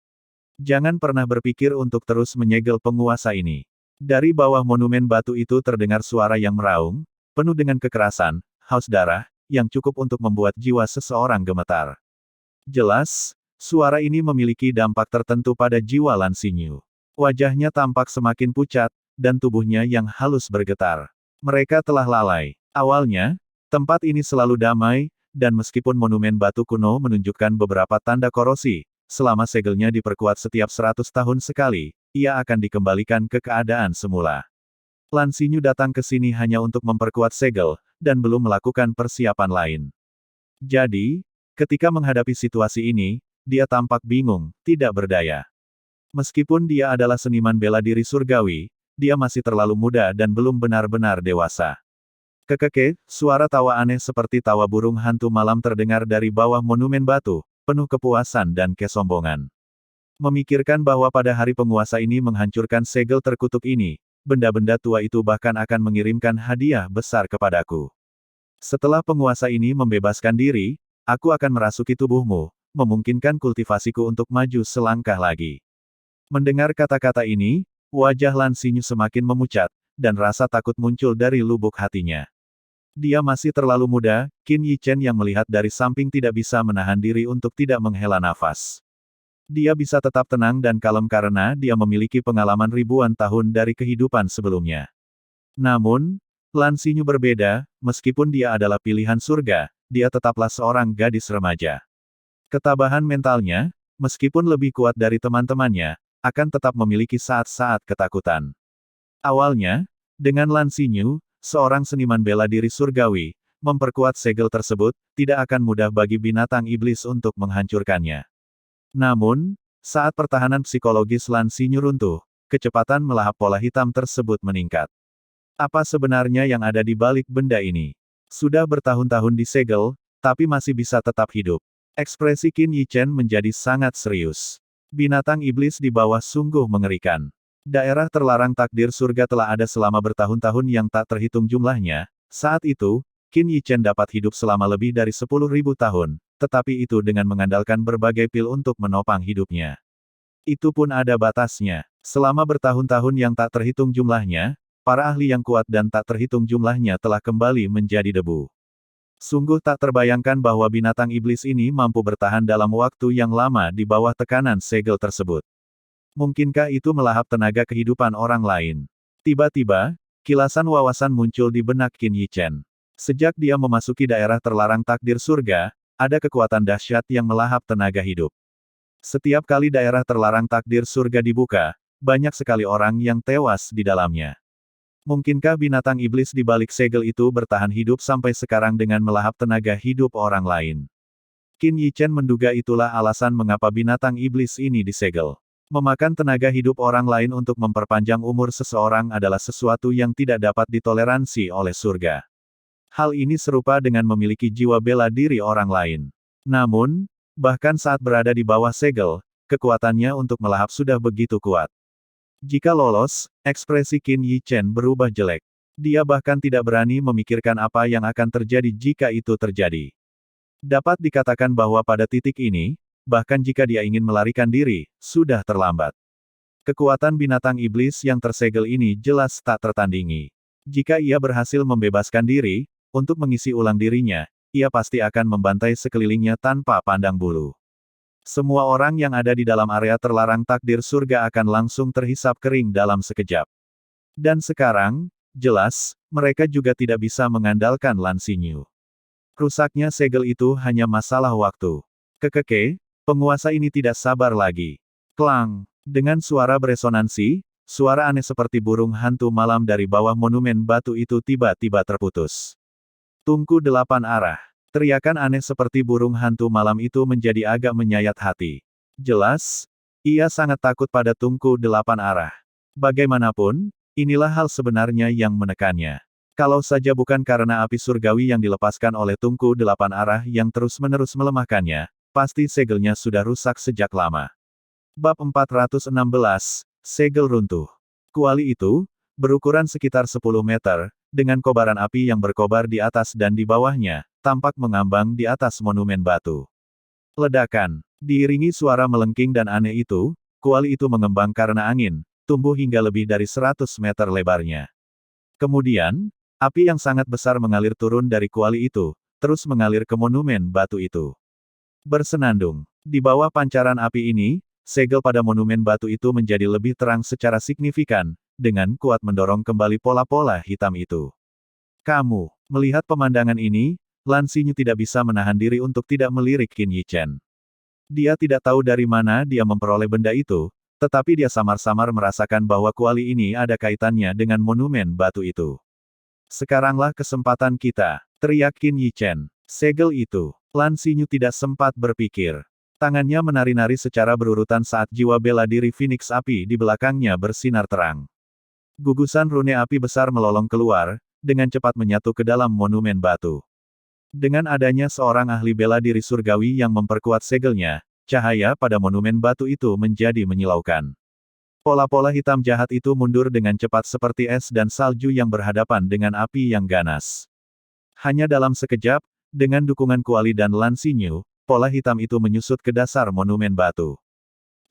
Jangan pernah berpikir untuk terus menyegel penguasa ini. Dari bawah monumen batu itu terdengar suara yang meraung, penuh dengan kekerasan, haus darah, yang cukup untuk membuat jiwa seseorang gemetar. Jelas, suara ini memiliki dampak tertentu pada jiwa Lan Xinyu. Wajahnya tampak semakin pucat, dan tubuhnya yang halus bergetar. Mereka telah lalai. Awalnya, tempat ini selalu damai, dan meskipun monumen batu kuno menunjukkan beberapa tanda korosi, selama segelnya diperkuat setiap 100 tahun sekali, ia akan dikembalikan ke keadaan semula. Lan Xinyu datang ke sini hanya untuk memperkuat segel, dan belum melakukan persiapan lain. Jadi, ketika menghadapi situasi ini, dia tampak bingung, tidak berdaya. Meskipun dia adalah seniman bela diri surgawi, dia masih terlalu muda dan belum benar-benar dewasa. Kekeke, suara tawa aneh seperti tawa burung hantu malam terdengar dari bawah monumen batu, penuh kepuasan dan kesombongan. Memikirkan bahwa pada hari penguasa ini menghancurkan segel terkutuk ini, benda-benda tua itu bahkan akan mengirimkan hadiah besar kepadaku. Setelah penguasa ini membebaskan diri, aku akan merasuki tubuhmu, memungkinkan kultivasiku untuk maju selangkah lagi. Mendengar kata-kata ini, wajah Lan Xinyu semakin memucat, dan rasa takut muncul dari lubuk hatinya. Dia masih terlalu muda, Qin Yichen yang melihat dari samping tidak bisa menahan diri untuk tidak menghela nafas. Dia bisa tetap tenang dan kalem karena dia memiliki pengalaman ribuan tahun dari kehidupan sebelumnya. Namun, Lan Xinyu berbeda, meskipun dia adalah pilihan surga, dia tetaplah seorang gadis remaja. Ketabahan mentalnya, meskipun lebih kuat dari teman-temannya, akan tetap memiliki saat-saat ketakutan. Awalnya, dengan Lan Xinyu, seorang seniman bela diri surgawi, memperkuat segel tersebut, tidak akan mudah bagi binatang iblis untuk menghancurkannya. Namun, saat pertahanan psikologis Lan Xinyu runtuh, kecepatan melahap pola hitam tersebut meningkat. Apa sebenarnya yang ada di balik benda ini? Sudah bertahun-tahun disegel, tapi masih bisa tetap hidup. Ekspresi Qin Yichen menjadi sangat serius. Binatang iblis di bawah sungguh mengerikan. Daerah terlarang takdir surga telah ada selama bertahun-tahun yang tak terhitung jumlahnya. Saat itu, Qin Yichen dapat hidup selama lebih dari 10.000 tahun, tetapi itu dengan mengandalkan berbagai pil untuk menopang hidupnya. Itu pun ada batasnya. Selama bertahun-tahun yang tak terhitung jumlahnya, para ahli yang kuat dan tak terhitung jumlahnya telah kembali menjadi debu. Sungguh tak terbayangkan bahwa binatang iblis ini mampu bertahan dalam waktu yang lama di bawah tekanan segel tersebut. Mungkinkah itu melahap tenaga kehidupan orang lain? Tiba-tiba, kilasan wawasan muncul di benak Qin Yichen. Sejak dia memasuki daerah terlarang takdir surga, ada kekuatan dahsyat yang melahap tenaga hidup. Setiap kali daerah terlarang takdir surga dibuka, banyak sekali orang yang tewas di dalamnya. Mungkinkah binatang iblis di balik segel itu bertahan hidup sampai sekarang dengan melahap tenaga hidup orang lain? Qin Yichen menduga itulah alasan mengapa binatang iblis ini disegel. Memakan tenaga hidup orang lain untuk memperpanjang umur seseorang adalah sesuatu yang tidak dapat ditoleransi oleh surga. Hal ini serupa dengan memiliki jiwa bela diri orang lain. Namun, bahkan saat berada di bawah segel, kekuatannya untuk melahap sudah begitu kuat. Jika lolos, ekspresi Qin Yichen berubah jelek. Dia bahkan tidak berani memikirkan apa yang akan terjadi jika itu terjadi. Dapat dikatakan bahwa pada titik ini, bahkan jika dia ingin melarikan diri, sudah terlambat. Kekuatan binatang iblis yang tersegel ini jelas tak tertandingi. Jika ia berhasil membebaskan diri, untuk mengisi ulang dirinya, ia pasti akan membantai sekelilingnya tanpa pandang bulu. Semua orang yang ada di dalam area terlarang takdir surga akan langsung terhisap kering dalam sekejap. Dan sekarang, jelas, mereka juga tidak bisa mengandalkan Lan Xinyu. Rusaknya segel itu hanya masalah waktu. Kekeke, penguasa ini tidak sabar lagi. Klang! Dengan suara beresonansi, suara aneh seperti burung hantu malam dari bawah monumen batu itu tiba-tiba terputus. Tungku 8 arah. Teriakan aneh seperti burung hantu malam itu menjadi agak menyayat hati. Jelas, ia sangat takut pada tungku 8 arah. Bagaimanapun, inilah hal sebenarnya yang menekannya. Kalau saja bukan karena api surgawi yang dilepaskan oleh tungku 8 arah yang terus-menerus melemahkannya, pasti segelnya sudah rusak sejak lama. Bab 416, Segel Runtuh. Kuali itu, berukuran sekitar 10 meter, dengan kobaran api yang berkobar di atas dan di bawahnya, tampak mengambang di atas monumen batu. Ledakan. Diiringi suara melengking dan aneh itu, kuali itu mengembang karena angin, tumbuh hingga lebih dari 100 meter lebarnya. Kemudian, api yang sangat besar mengalir turun dari kuali itu, terus mengalir ke monumen batu itu. Bersenandung. Di bawah pancaran api ini, segel pada monumen batu itu menjadi lebih terang secara signifikan, dengan kuat mendorong kembali pola-pola hitam itu. Kamu, melihat pemandangan ini, Lan Xinyu tidak bisa menahan diri untuk tidak melirik Qin Yichen. Dia tidak tahu dari mana dia memperoleh benda itu, tetapi dia samar-samar merasakan bahwa kuali ini ada kaitannya dengan monumen batu itu. Sekaranglah kesempatan kita, teriak Qin Yichen. Segel itu. Lan Xinyu tidak sempat berpikir. Tangannya menari-nari secara berurutan saat jiwa bela diri Phoenix Api di belakangnya bersinar terang. Gugusan rune api besar melolong keluar, dengan cepat menyatu ke dalam monumen batu. Dengan adanya seorang ahli bela diri surgawi yang memperkuat segelnya, cahaya pada monumen batu itu menjadi menyilaukan. Pola-pola hitam jahat itu mundur dengan cepat seperti es dan salju yang berhadapan dengan api yang ganas. Hanya dalam sekejap, dengan dukungan Kuali dan Lan Xinyu, pola hitam itu menyusut ke dasar monumen batu.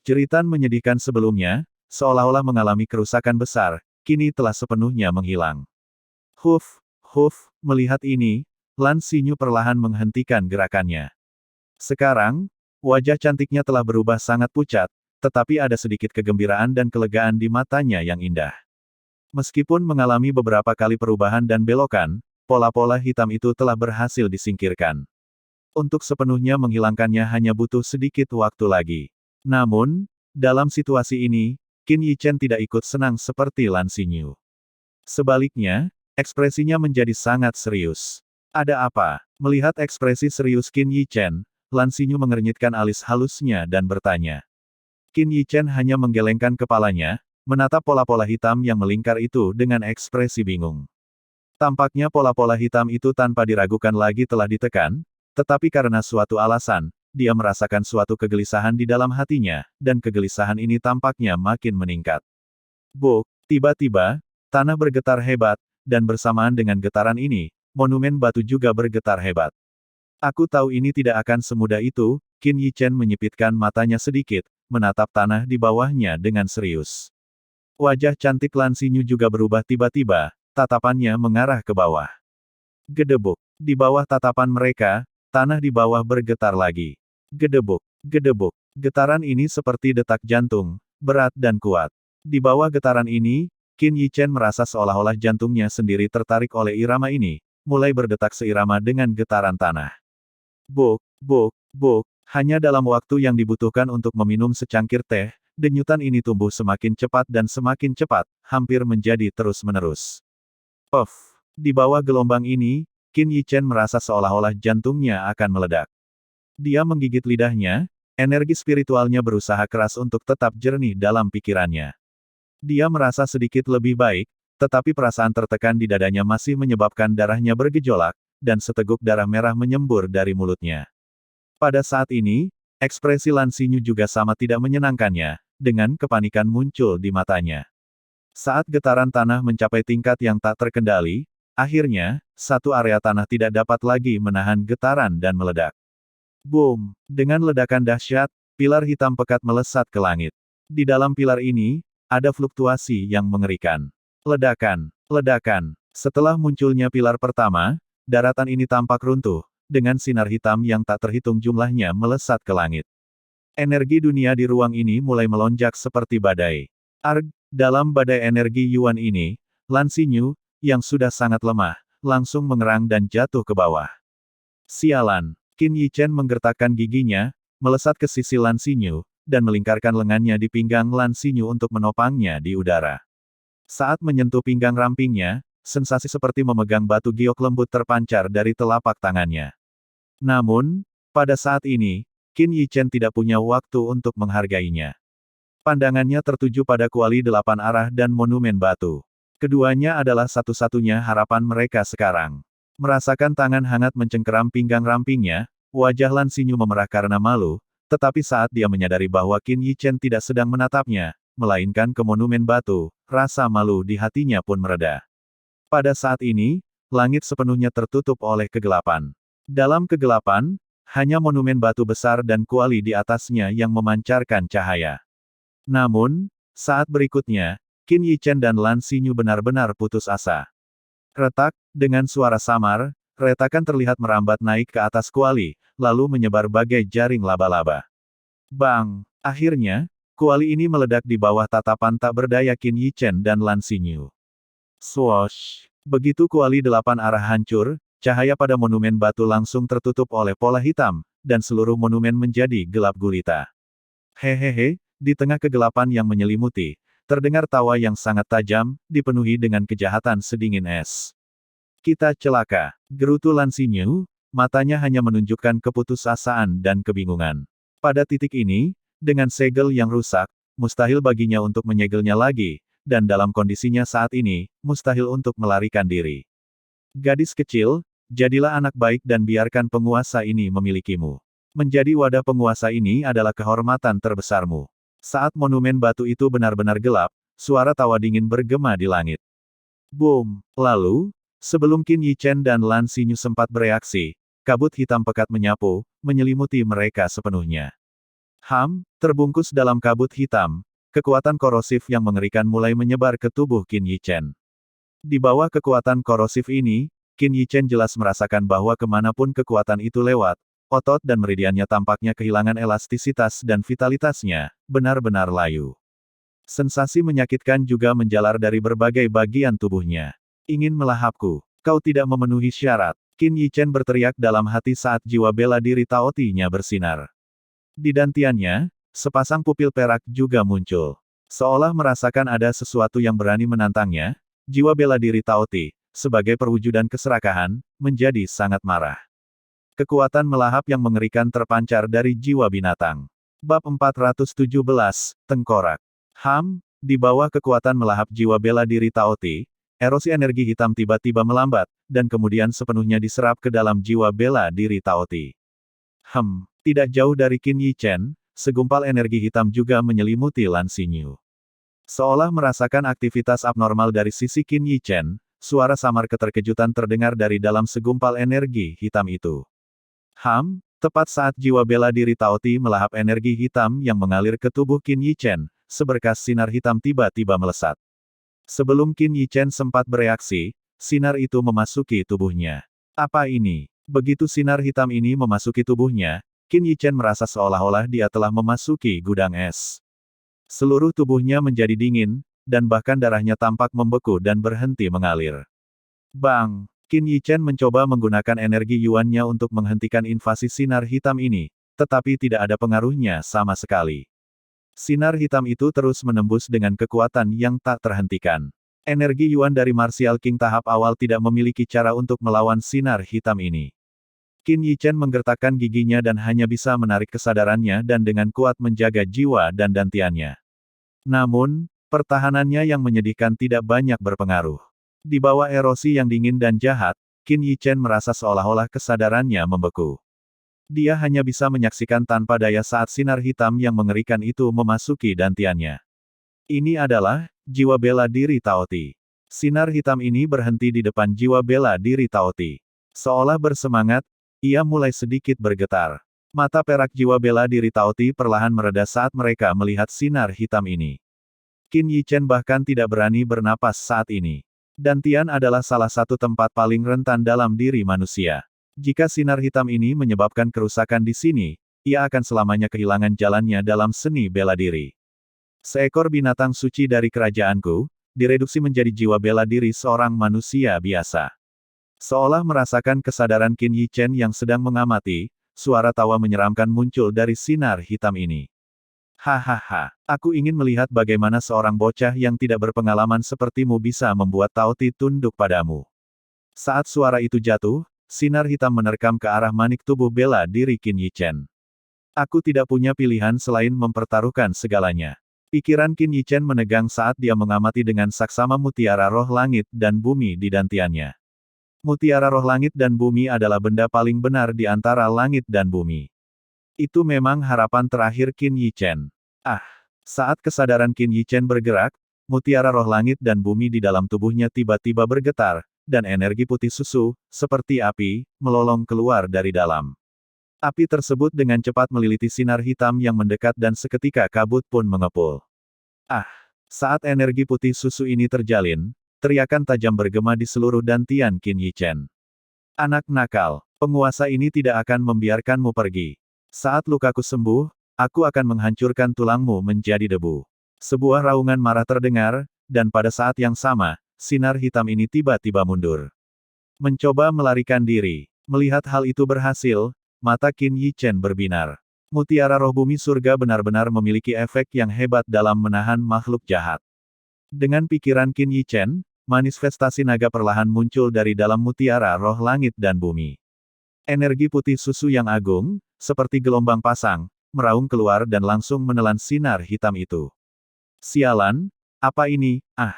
Jeritan menyedihkan sebelumnya, seolah-olah mengalami kerusakan besar, kini telah sepenuhnya menghilang. Melihat ini, Lan Xinyu perlahan menghentikan gerakannya. Sekarang, wajah cantiknya telah berubah sangat pucat, tetapi ada sedikit kegembiraan dan kelegaan di matanya yang indah. Meskipun mengalami beberapa kali perubahan dan belokan, pola-pola hitam itu telah berhasil disingkirkan. Untuk sepenuhnya menghilangkannya hanya butuh sedikit waktu lagi. Namun, dalam situasi ini, Qin Yichen tidak ikut senang seperti Lan Xinyu. Sebaliknya, ekspresinya menjadi sangat serius. Ada apa? Melihat ekspresi serius Qin Yichen, Lan Xinyu mengernyitkan alis halusnya dan bertanya. Qin Yichen hanya menggelengkan kepalanya, menatap pola-pola hitam yang melingkar itu dengan ekspresi bingung. Tampaknya pola-pola hitam itu tanpa diragukan lagi telah ditekan, tetapi karena suatu alasan, dia merasakan suatu kegelisahan di dalam hatinya, dan kegelisahan ini tampaknya makin meningkat. Tiba-tiba, tanah bergetar hebat, dan bersamaan dengan getaran ini, monumen batu juga bergetar hebat. Aku tahu ini tidak akan semudah itu, Qin Yichen menyipitkan matanya sedikit, menatap tanah di bawahnya dengan serius. Wajah cantik Lan Xinyu juga berubah tiba-tiba, tatapannya mengarah ke bawah. Gedebuk. Di bawah tatapan mereka, tanah di bawah bergetar lagi. Gedebuk. Getaran ini seperti detak jantung, berat dan kuat. Di bawah getaran ini, Qin Yichen merasa seolah-olah jantungnya sendiri tertarik oleh irama ini, mulai berdetak seirama dengan getaran tanah. Hanya dalam waktu yang dibutuhkan untuk meminum secangkir teh, denyutan ini tumbuh semakin cepat dan semakin cepat, hampir menjadi terus-menerus. Di bawah gelombang ini, Qin Yichen merasa seolah-olah jantungnya akan meledak. Dia menggigit lidahnya, energi spiritualnya berusaha keras untuk tetap jernih dalam pikirannya. Dia merasa sedikit lebih baik, tetapi perasaan tertekan di dadanya masih menyebabkan darahnya bergejolak, dan seteguk darah merah menyembur dari mulutnya. Pada saat ini, ekspresi Lan Xinyu juga sama tidak menyenangkannya, dengan kepanikan muncul di matanya. Saat getaran tanah mencapai tingkat yang tak terkendali, akhirnya, satu area tanah tidak dapat lagi menahan getaran dan meledak. Boom! Dengan ledakan dahsyat, pilar hitam pekat melesat ke langit. Di dalam pilar ini, ada fluktuasi yang mengerikan. Ledakan. Setelah munculnya pilar pertama, daratan ini tampak runtuh, dengan sinar hitam yang tak terhitung jumlahnya melesat ke langit. Energi dunia di ruang ini mulai melonjak seperti badai. Dalam badai energi Yuan ini, Lan Xinyu, yang sudah sangat lemah, langsung mengerang dan jatuh ke bawah. Sialan! Qin Yichen menggertakkan giginya, melesat ke sisi Lan Xinyu, dan melingkarkan lengannya di pinggang Lan Xinyu untuk menopangnya di udara. Saat menyentuh pinggang rampingnya, sensasi seperti memegang batu giok lembut terpancar dari telapak tangannya. Namun, pada saat ini, Qin Yichen tidak punya waktu untuk menghargainya. Pandangannya tertuju pada kuali 8 arah dan monumen batu. Keduanya adalah satu-satunya harapan mereka sekarang. Merasakan tangan hangat mencengkeram pinggang rampingnya, wajah Lan Xinyu memerah karena malu, tetapi saat dia menyadari bahwa Qin Yichen tidak sedang menatapnya, melainkan ke monumen batu, rasa malu di hatinya pun mereda. Pada saat ini, langit sepenuhnya tertutup oleh kegelapan. Dalam kegelapan, hanya monumen batu besar dan kuali di atasnya yang memancarkan cahaya. Namun, saat berikutnya, Qin Yichen dan Lan Xinyu benar-benar putus asa. Retak, dengan suara samar, retakan terlihat merambat naik ke atas kuali, lalu menyebar bagai jaring laba-laba. Bang! Akhirnya, kuali ini meledak di bawah tatapan tak berdaya Qin Yichen dan Lan Xinyu. Swoosh! Begitu kuali 8 arah hancur, cahaya pada monumen batu langsung tertutup oleh pola hitam, dan seluruh monumen menjadi gelap gulita. Hehehe, di tengah kegelapan yang menyelimuti, terdengar tawa yang sangat tajam, dipenuhi dengan kejahatan sedingin es. Kita celaka. Gerutu Lan Xinyu, matanya hanya menunjukkan keputusasaan dan kebingungan. Pada titik ini, dengan segel yang rusak, mustahil baginya untuk menyegelnya lagi, dan dalam kondisinya saat ini, mustahil untuk melarikan diri. Gadis kecil, jadilah anak baik dan biarkan penguasa ini memilikimu. Menjadi wadah penguasa ini adalah kehormatan terbesarmu. Saat monumen batu itu benar-benar gelap, suara tawa dingin bergema di langit. Boom! Lalu, sebelum Qin Yichen dan Lan Xinyu sempat bereaksi, kabut hitam pekat menyapu, menyelimuti mereka sepenuhnya. Terbungkus dalam kabut hitam, kekuatan korosif yang mengerikan mulai menyebar ke tubuh Qin Yichen. Di bawah kekuatan korosif ini, Qin Yichen jelas merasakan bahwa kemanapun kekuatan itu lewat, otot dan meridiannya tampaknya kehilangan elastisitas dan vitalitasnya, benar-benar layu. Sensasi menyakitkan juga menjalar dari berbagai bagian tubuhnya. Ingin melahapku, kau tidak memenuhi syarat. Qin Yichen berteriak dalam hati saat jiwa bela diri Taoti-nya bersinar. Di dantiannya, sepasang pupil perak juga muncul. Seolah merasakan ada sesuatu yang berani menantangnya, jiwa bela diri Taoti, sebagai perwujudan keserakahan, menjadi sangat marah. Kekuatan melahap yang mengerikan terpancar dari jiwa binatang. Bab 417, Tengkorak. Di bawah kekuatan melahap jiwa bela diri Taoti, erosi energi hitam tiba-tiba melambat, dan kemudian sepenuhnya diserap ke dalam jiwa bela diri Taoti. Tidak jauh dari Qin Yichen, segumpal energi hitam juga menyelimuti Lan Xinyu. Seolah merasakan aktivitas abnormal dari sisi Qin Yichen, suara samar keterkejutan terdengar dari dalam segumpal energi hitam itu. Tepat saat jiwa bela diri Taoti melahap energi hitam yang mengalir ke tubuh Qin Yichen, seberkas sinar hitam tiba-tiba melesat. Sebelum Qin Yichen sempat bereaksi, sinar itu memasuki tubuhnya. Apa ini? Begitu sinar hitam ini memasuki tubuhnya, Qin Yichen merasa seolah-olah dia telah memasuki gudang es. Seluruh tubuhnya menjadi dingin, dan bahkan darahnya tampak membeku dan berhenti mengalir. Bang! Qin Yichen mencoba menggunakan energi yuannya untuk menghentikan invasi sinar hitam ini, tetapi tidak ada pengaruhnya sama sekali. Sinar hitam itu terus menembus dengan kekuatan yang tak terhentikan. Energi yuan dari Martial King tahap awal tidak memiliki cara untuk melawan sinar hitam ini. Qin Yichen menggertakkan giginya dan hanya bisa menarik kesadarannya dan dengan kuat menjaga jiwa dan dantiannya. Namun, pertahanannya yang menyedihkan tidak banyak berpengaruh. Di bawah erosi yang dingin dan jahat, Qin Yichen merasa seolah-olah kesadarannya membeku. Dia hanya bisa menyaksikan tanpa daya saat sinar hitam yang mengerikan itu memasuki dantiannya. Ini adalah jiwa bela diri Taoti. Sinar hitam ini berhenti di depan jiwa bela diri Taoti. Seolah bersemangat, ia mulai sedikit bergetar. Mata perak jiwa bela diri Taoti perlahan mereda saat mereka melihat sinar hitam ini. Qin Yichen bahkan tidak berani bernapas saat ini. Dantian adalah salah satu tempat paling rentan dalam diri manusia. Jika sinar hitam ini menyebabkan kerusakan di sini, ia akan selamanya kehilangan jalannya dalam seni bela diri. Seekor binatang suci dari kerajaanku, direduksi menjadi jiwa bela diri seorang manusia biasa. Seolah merasakan kesadaran Qin Yichen yang sedang mengamati, suara tawa menyeramkan muncul dari sinar hitam ini. Hahaha, aku ingin melihat bagaimana seorang bocah yang tidak berpengalaman sepertimu bisa membuat Taoti tunduk padamu. Saat suara itu jatuh, sinar hitam menerkam ke arah manik tubuh bela diri Qin Yichen. Aku tidak punya pilihan selain mempertaruhkan segalanya. Pikiran Qin Yichen menegang saat dia mengamati dengan saksama mutiara roh langit dan bumi di dantiannya. Mutiara roh langit dan bumi adalah benda paling benar di antara langit dan bumi. Itu memang harapan terakhir Qin Yichen. Saat kesadaran Qin Yichen bergerak, mutiara roh langit dan bumi di dalam tubuhnya tiba-tiba bergetar, dan energi putih susu, seperti api, melolong keluar dari dalam. Api tersebut dengan cepat meliliti sinar hitam yang mendekat dan seketika kabut pun mengepul. Saat energi putih susu ini terjalin, teriakan tajam bergema di seluruh dantian Qin Yichen. Anak nakal, penguasa ini tidak akan membiarkanmu pergi. Saat lukaku sembuh, aku akan menghancurkan tulangmu menjadi debu. Sebuah raungan marah terdengar, dan pada saat yang sama, sinar hitam ini tiba-tiba mundur. Mencoba melarikan diri. Melihat hal itu berhasil, mata Qin Yichen berbinar. Mutiara roh bumi surga benar-benar memiliki efek yang hebat dalam menahan makhluk jahat. Dengan pikiran Qin Yichen, manifestasi naga perlahan muncul dari dalam mutiara roh langit dan bumi. Energi putih susu yang agung, seperti gelombang pasang, meraung keluar dan langsung menelan sinar hitam itu. Sialan, apa ini? Ah!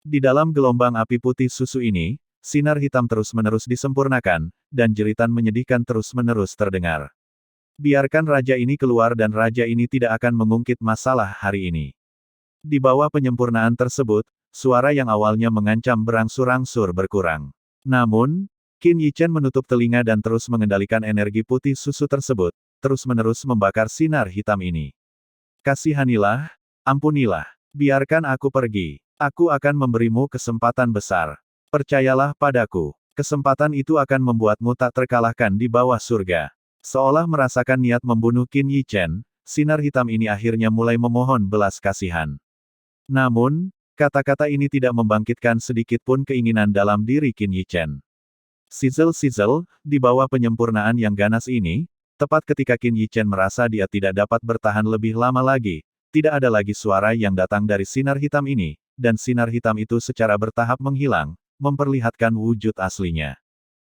Di dalam gelombang api putih susu ini, sinar hitam terus-menerus disempurnakan, dan jeritan menyedihkan terus-menerus terdengar. Biarkan raja ini keluar dan raja ini tidak akan mengungkit masalah hari ini. Di bawah penyempurnaan tersebut, suara yang awalnya mengancam berangsur-angsur berkurang. Namun, Qin Yichen menutup telinga dan terus mengendalikan energi putih susu tersebut, terus-menerus membakar sinar hitam ini. Kasihanilah, ampunilah, biarkan aku pergi. Aku akan memberimu kesempatan besar. Percayalah padaku, kesempatan itu akan membuatmu tak terkalahkan di bawah surga. Seolah merasakan niat membunuh Qin Yichen, sinar hitam ini akhirnya mulai memohon belas kasihan. Namun, kata-kata ini tidak membangkitkan sedikit pun keinginan dalam diri Qin Yichen. Sizzle-sizzle, di bawah penyempurnaan yang ganas ini, tepat ketika Qin Yichen merasa dia tidak dapat bertahan lebih lama lagi, tidak ada lagi suara yang datang dari sinar hitam ini, dan sinar hitam itu secara bertahap menghilang, memperlihatkan wujud aslinya.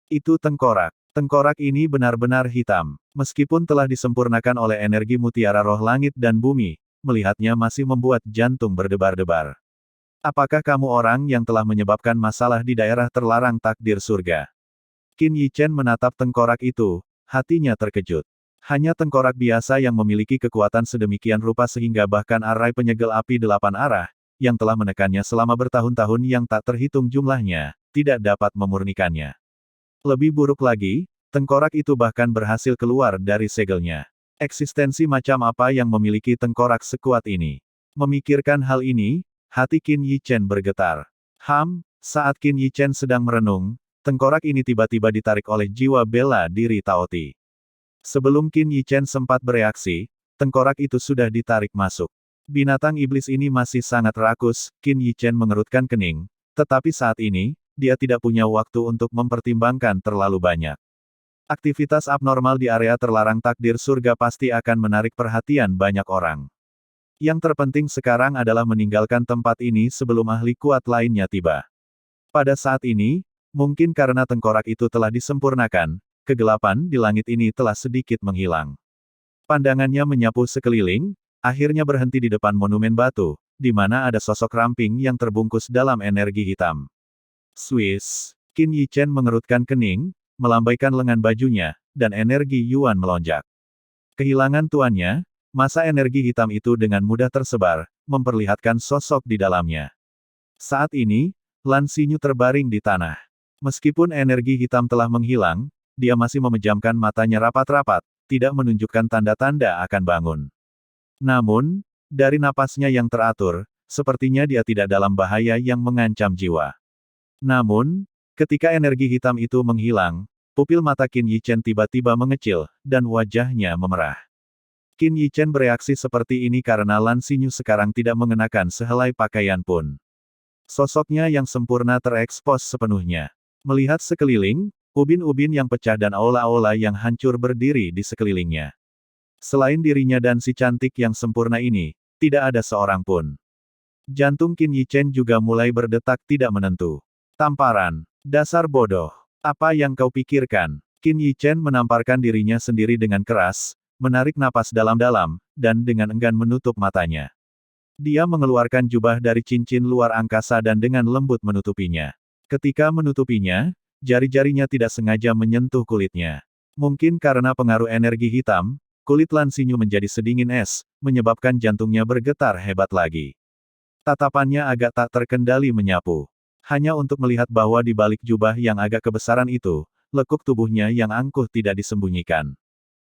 Itu tengkorak. Tengkorak ini benar-benar hitam. Meskipun telah disempurnakan oleh energi mutiara roh langit dan bumi, melihatnya masih membuat jantung berdebar-debar. Apakah kamu orang yang telah menyebabkan masalah di daerah terlarang takdir surga? Qin Yichen menatap tengkorak itu, hatinya terkejut. Hanya tengkorak biasa yang memiliki kekuatan sedemikian rupa sehingga bahkan arai penyegel api 8 arah, yang telah menekannya selama bertahun-tahun yang tak terhitung jumlahnya, tidak dapat memurnikannya. Lebih buruk lagi, tengkorak itu bahkan berhasil keluar dari segelnya. Eksistensi macam apa yang memiliki tengkorak sekuat ini? Memikirkan hal ini, hati Qin Yichen bergetar. Saat Qin Yichen sedang merenung, tengkorak ini tiba-tiba ditarik oleh jiwa bela diri Taoti. Sebelum Qin Yichen sempat bereaksi, tengkorak itu sudah ditarik masuk. Binatang iblis ini masih sangat rakus, Qin Yichen mengerutkan kening, tetapi saat ini, dia tidak punya waktu untuk mempertimbangkan terlalu banyak. Aktivitas abnormal di area terlarang takdir surga pasti akan menarik perhatian banyak orang. Yang terpenting sekarang adalah meninggalkan tempat ini sebelum ahli kuat lainnya tiba. Pada saat ini, mungkin karena tengkorak itu telah disempurnakan, kegelapan di langit ini telah sedikit menghilang. Pandangannya menyapu sekeliling, akhirnya berhenti di depan monumen batu, di mana ada sosok ramping yang terbungkus dalam energi hitam. Swiss. Qin Yichen mengerutkan kening, melambaikan lengan bajunya, dan energi Yuan melonjak. Kehilangan tuannya, masa energi hitam itu dengan mudah tersebar, memperlihatkan sosok di dalamnya. Saat ini, Lan Xinyu terbaring di tanah. Meskipun energi hitam telah menghilang, dia masih memejamkan matanya rapat-rapat, tidak menunjukkan tanda-tanda akan bangun. Namun, dari napasnya yang teratur, sepertinya dia tidak dalam bahaya yang mengancam jiwa. Namun, ketika energi hitam itu menghilang, pupil mata Qin Yichen tiba-tiba mengecil, dan wajahnya memerah. Qin Yichen bereaksi seperti ini karena Lan Xinyu sekarang tidak mengenakan sehelai pakaian pun. Sosoknya yang sempurna terekspos sepenuhnya. Melihat sekeliling, ubin-ubin yang pecah dan aula-aula yang hancur berdiri di sekelilingnya. Selain dirinya dan si cantik yang sempurna ini, tidak ada seorang pun. Jantung Qin Yichen juga mulai berdetak tidak menentu. Tamparan. Dasar bodoh. Apa yang kau pikirkan? Qin Yichen menamparkan dirinya sendiri dengan keras, menarik napas dalam-dalam, dan dengan enggan menutup matanya. Dia mengeluarkan jubah dari cincin luar angkasa dan dengan lembut menutupinya. Ketika menutupinya, jari-jarinya tidak sengaja menyentuh kulitnya. Mungkin karena pengaruh energi hitam, kulit Lan Xinyu menjadi sedingin es, menyebabkan jantungnya bergetar hebat lagi. Tatapannya agak tak terkendali menyapu. Hanya untuk melihat bahwa di balik jubah yang agak kebesaran itu, lekuk tubuhnya yang angkuh tidak disembunyikan.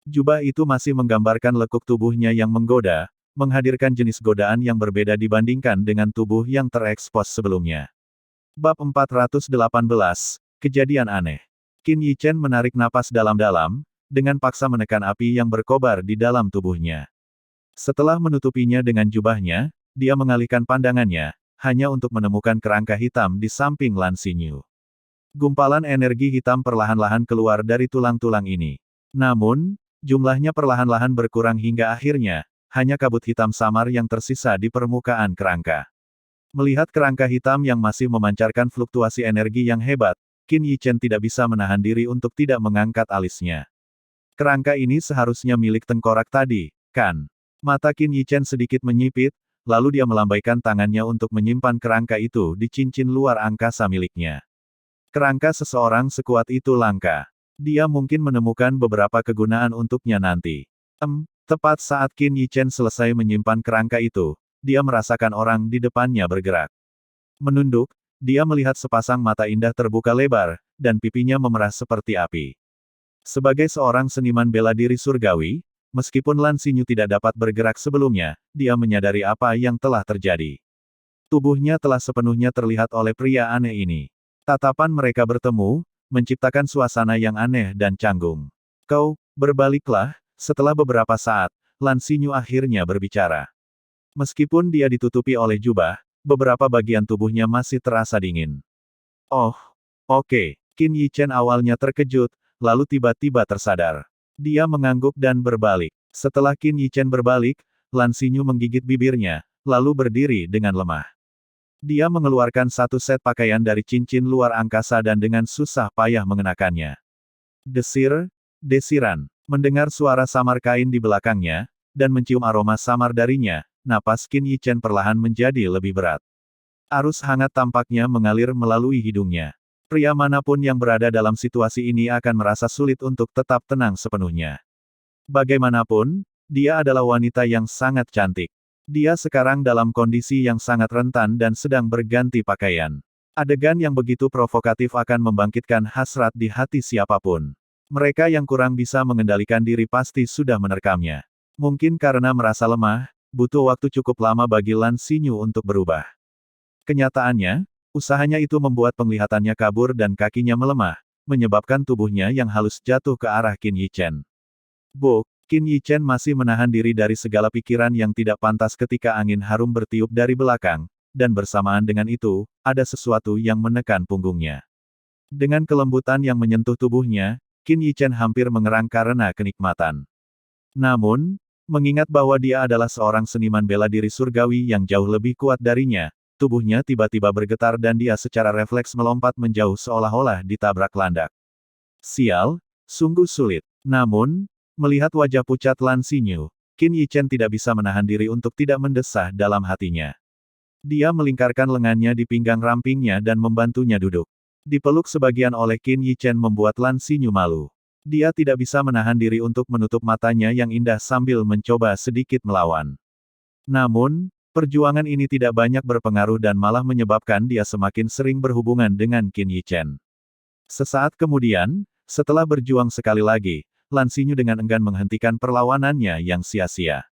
Jubah itu masih menggambarkan lekuk tubuhnya yang menggoda, menghadirkan jenis godaan yang berbeda dibandingkan dengan tubuh yang terekspos sebelumnya. Bab 418, Kejadian Aneh. Qin Yichen menarik napas dalam-dalam, dengan paksa menekan api yang berkobar di dalam tubuhnya. Setelah menutupinya dengan jubahnya, dia mengalihkan pandangannya, hanya untuk menemukan kerangka hitam di samping Lan Xinyu. Gumpalan energi hitam perlahan-lahan keluar dari tulang-tulang ini. Namun, jumlahnya perlahan-lahan berkurang hingga akhirnya, hanya kabut hitam samar yang tersisa di permukaan kerangka. Melihat kerangka hitam yang masih memancarkan fluktuasi energi yang hebat, Qin Yichen tidak bisa menahan diri untuk tidak mengangkat alisnya. Kerangka ini seharusnya milik tengkorak tadi, Kan. Mata Qin Yichen sedikit menyipit, lalu dia melambaikan tangannya untuk menyimpan kerangka itu di cincin luar angkasa miliknya. Kerangka seseorang sekuat itu langka. Dia mungkin menemukan beberapa kegunaan untuknya nanti. Tepat saat Qin Yichen selesai menyimpan kerangka itu, dia merasakan orang di depannya bergerak. Menunduk, dia melihat sepasang mata indah terbuka lebar, dan pipinya memerah seperti api. Sebagai seorang seniman bela diri surgawi, meskipun Lan Xinyu tidak dapat bergerak sebelumnya, dia menyadari apa yang telah terjadi. Tubuhnya telah sepenuhnya terlihat oleh pria aneh ini. Tatapan mereka bertemu, menciptakan suasana yang aneh dan canggung. Kau, berbaliklah. Setelah beberapa saat, Lan Xinyu akhirnya berbicara. Meskipun dia ditutupi oleh jubah, beberapa bagian tubuhnya masih terasa dingin. Oh, oke. Qin Yichen awalnya terkejut, lalu tiba-tiba tersadar. Dia mengangguk dan berbalik. Setelah Qin Yichen berbalik, Lan Xinyu menggigit bibirnya, lalu berdiri dengan lemah. Dia mengeluarkan satu set pakaian dari cincin luar angkasa dan dengan susah payah mengenakannya. Desiran. Mendengar suara samar kain di belakangnya, dan mencium aroma samar darinya, napas Qin Yichen perlahan menjadi lebih berat. Arus hangat tampaknya mengalir melalui hidungnya. Pria manapun yang berada dalam situasi ini akan merasa sulit untuk tetap tenang sepenuhnya. Bagaimanapun, dia adalah wanita yang sangat cantik. Dia sekarang dalam kondisi yang sangat rentan dan sedang berganti pakaian. Adegan yang begitu provokatif akan membangkitkan hasrat di hati siapapun. Mereka yang kurang bisa mengendalikan diri pasti sudah menerkamnya. Mungkin karena merasa lemah, butuh waktu cukup lama bagi Lan Xinyu untuk berubah. Kenyataannya, usahanya itu membuat penglihatannya kabur dan kakinya melemah, menyebabkan tubuhnya yang halus jatuh ke arah Qin Yichen. Qin Yichen masih menahan diri dari segala pikiran yang tidak pantas ketika angin harum bertiup dari belakang, dan bersamaan dengan itu, ada sesuatu yang menekan punggungnya. Dengan kelembutan yang menyentuh tubuhnya, Qin Yichen hampir mengerang karena kenikmatan. Namun, mengingat bahwa dia adalah seorang seniman bela diri surgawi yang jauh lebih kuat darinya, tubuhnya tiba-tiba bergetar dan dia secara refleks melompat menjauh seolah-olah ditabrak landak. Sial, sungguh sulit. Namun, melihat wajah pucat Lan Xinyu, Qin Yichen tidak bisa menahan diri untuk tidak mendesah dalam hatinya. Dia melingkarkan lengannya di pinggang rampingnya dan membantunya duduk. Dipeluk sebagian oleh Qin Yichen membuat Lan Xinyu malu. Dia tidak bisa menahan diri untuk menutup matanya yang indah sambil mencoba sedikit melawan. Namun, perjuangan ini tidak banyak berpengaruh dan malah menyebabkan dia semakin sering berhubungan dengan Qin Yichen. Sesaat kemudian, setelah berjuang sekali lagi, Lan Xinyu dengan enggan menghentikan perlawanannya yang sia-sia.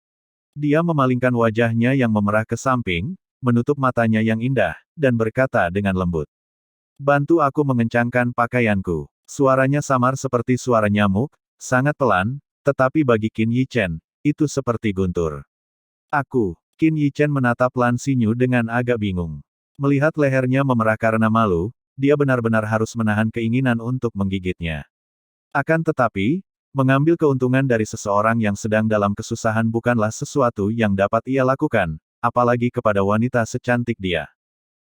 Dia memalingkan wajahnya yang memerah ke samping, menutup matanya yang indah, dan berkata dengan lembut. Bantu aku mengencangkan pakaianku. Suaranya samar seperti suara nyamuk, sangat pelan, tetapi bagi Qin Yichen, itu seperti guntur. Qin Yichen menatap Lan Xinyu dengan agak bingung. Melihat lehernya memerah karena malu, dia benar-benar harus menahan keinginan untuk menggigitnya. Akan tetapi, mengambil keuntungan dari seseorang yang sedang dalam kesusahan bukanlah sesuatu yang dapat ia lakukan, apalagi kepada wanita secantik dia.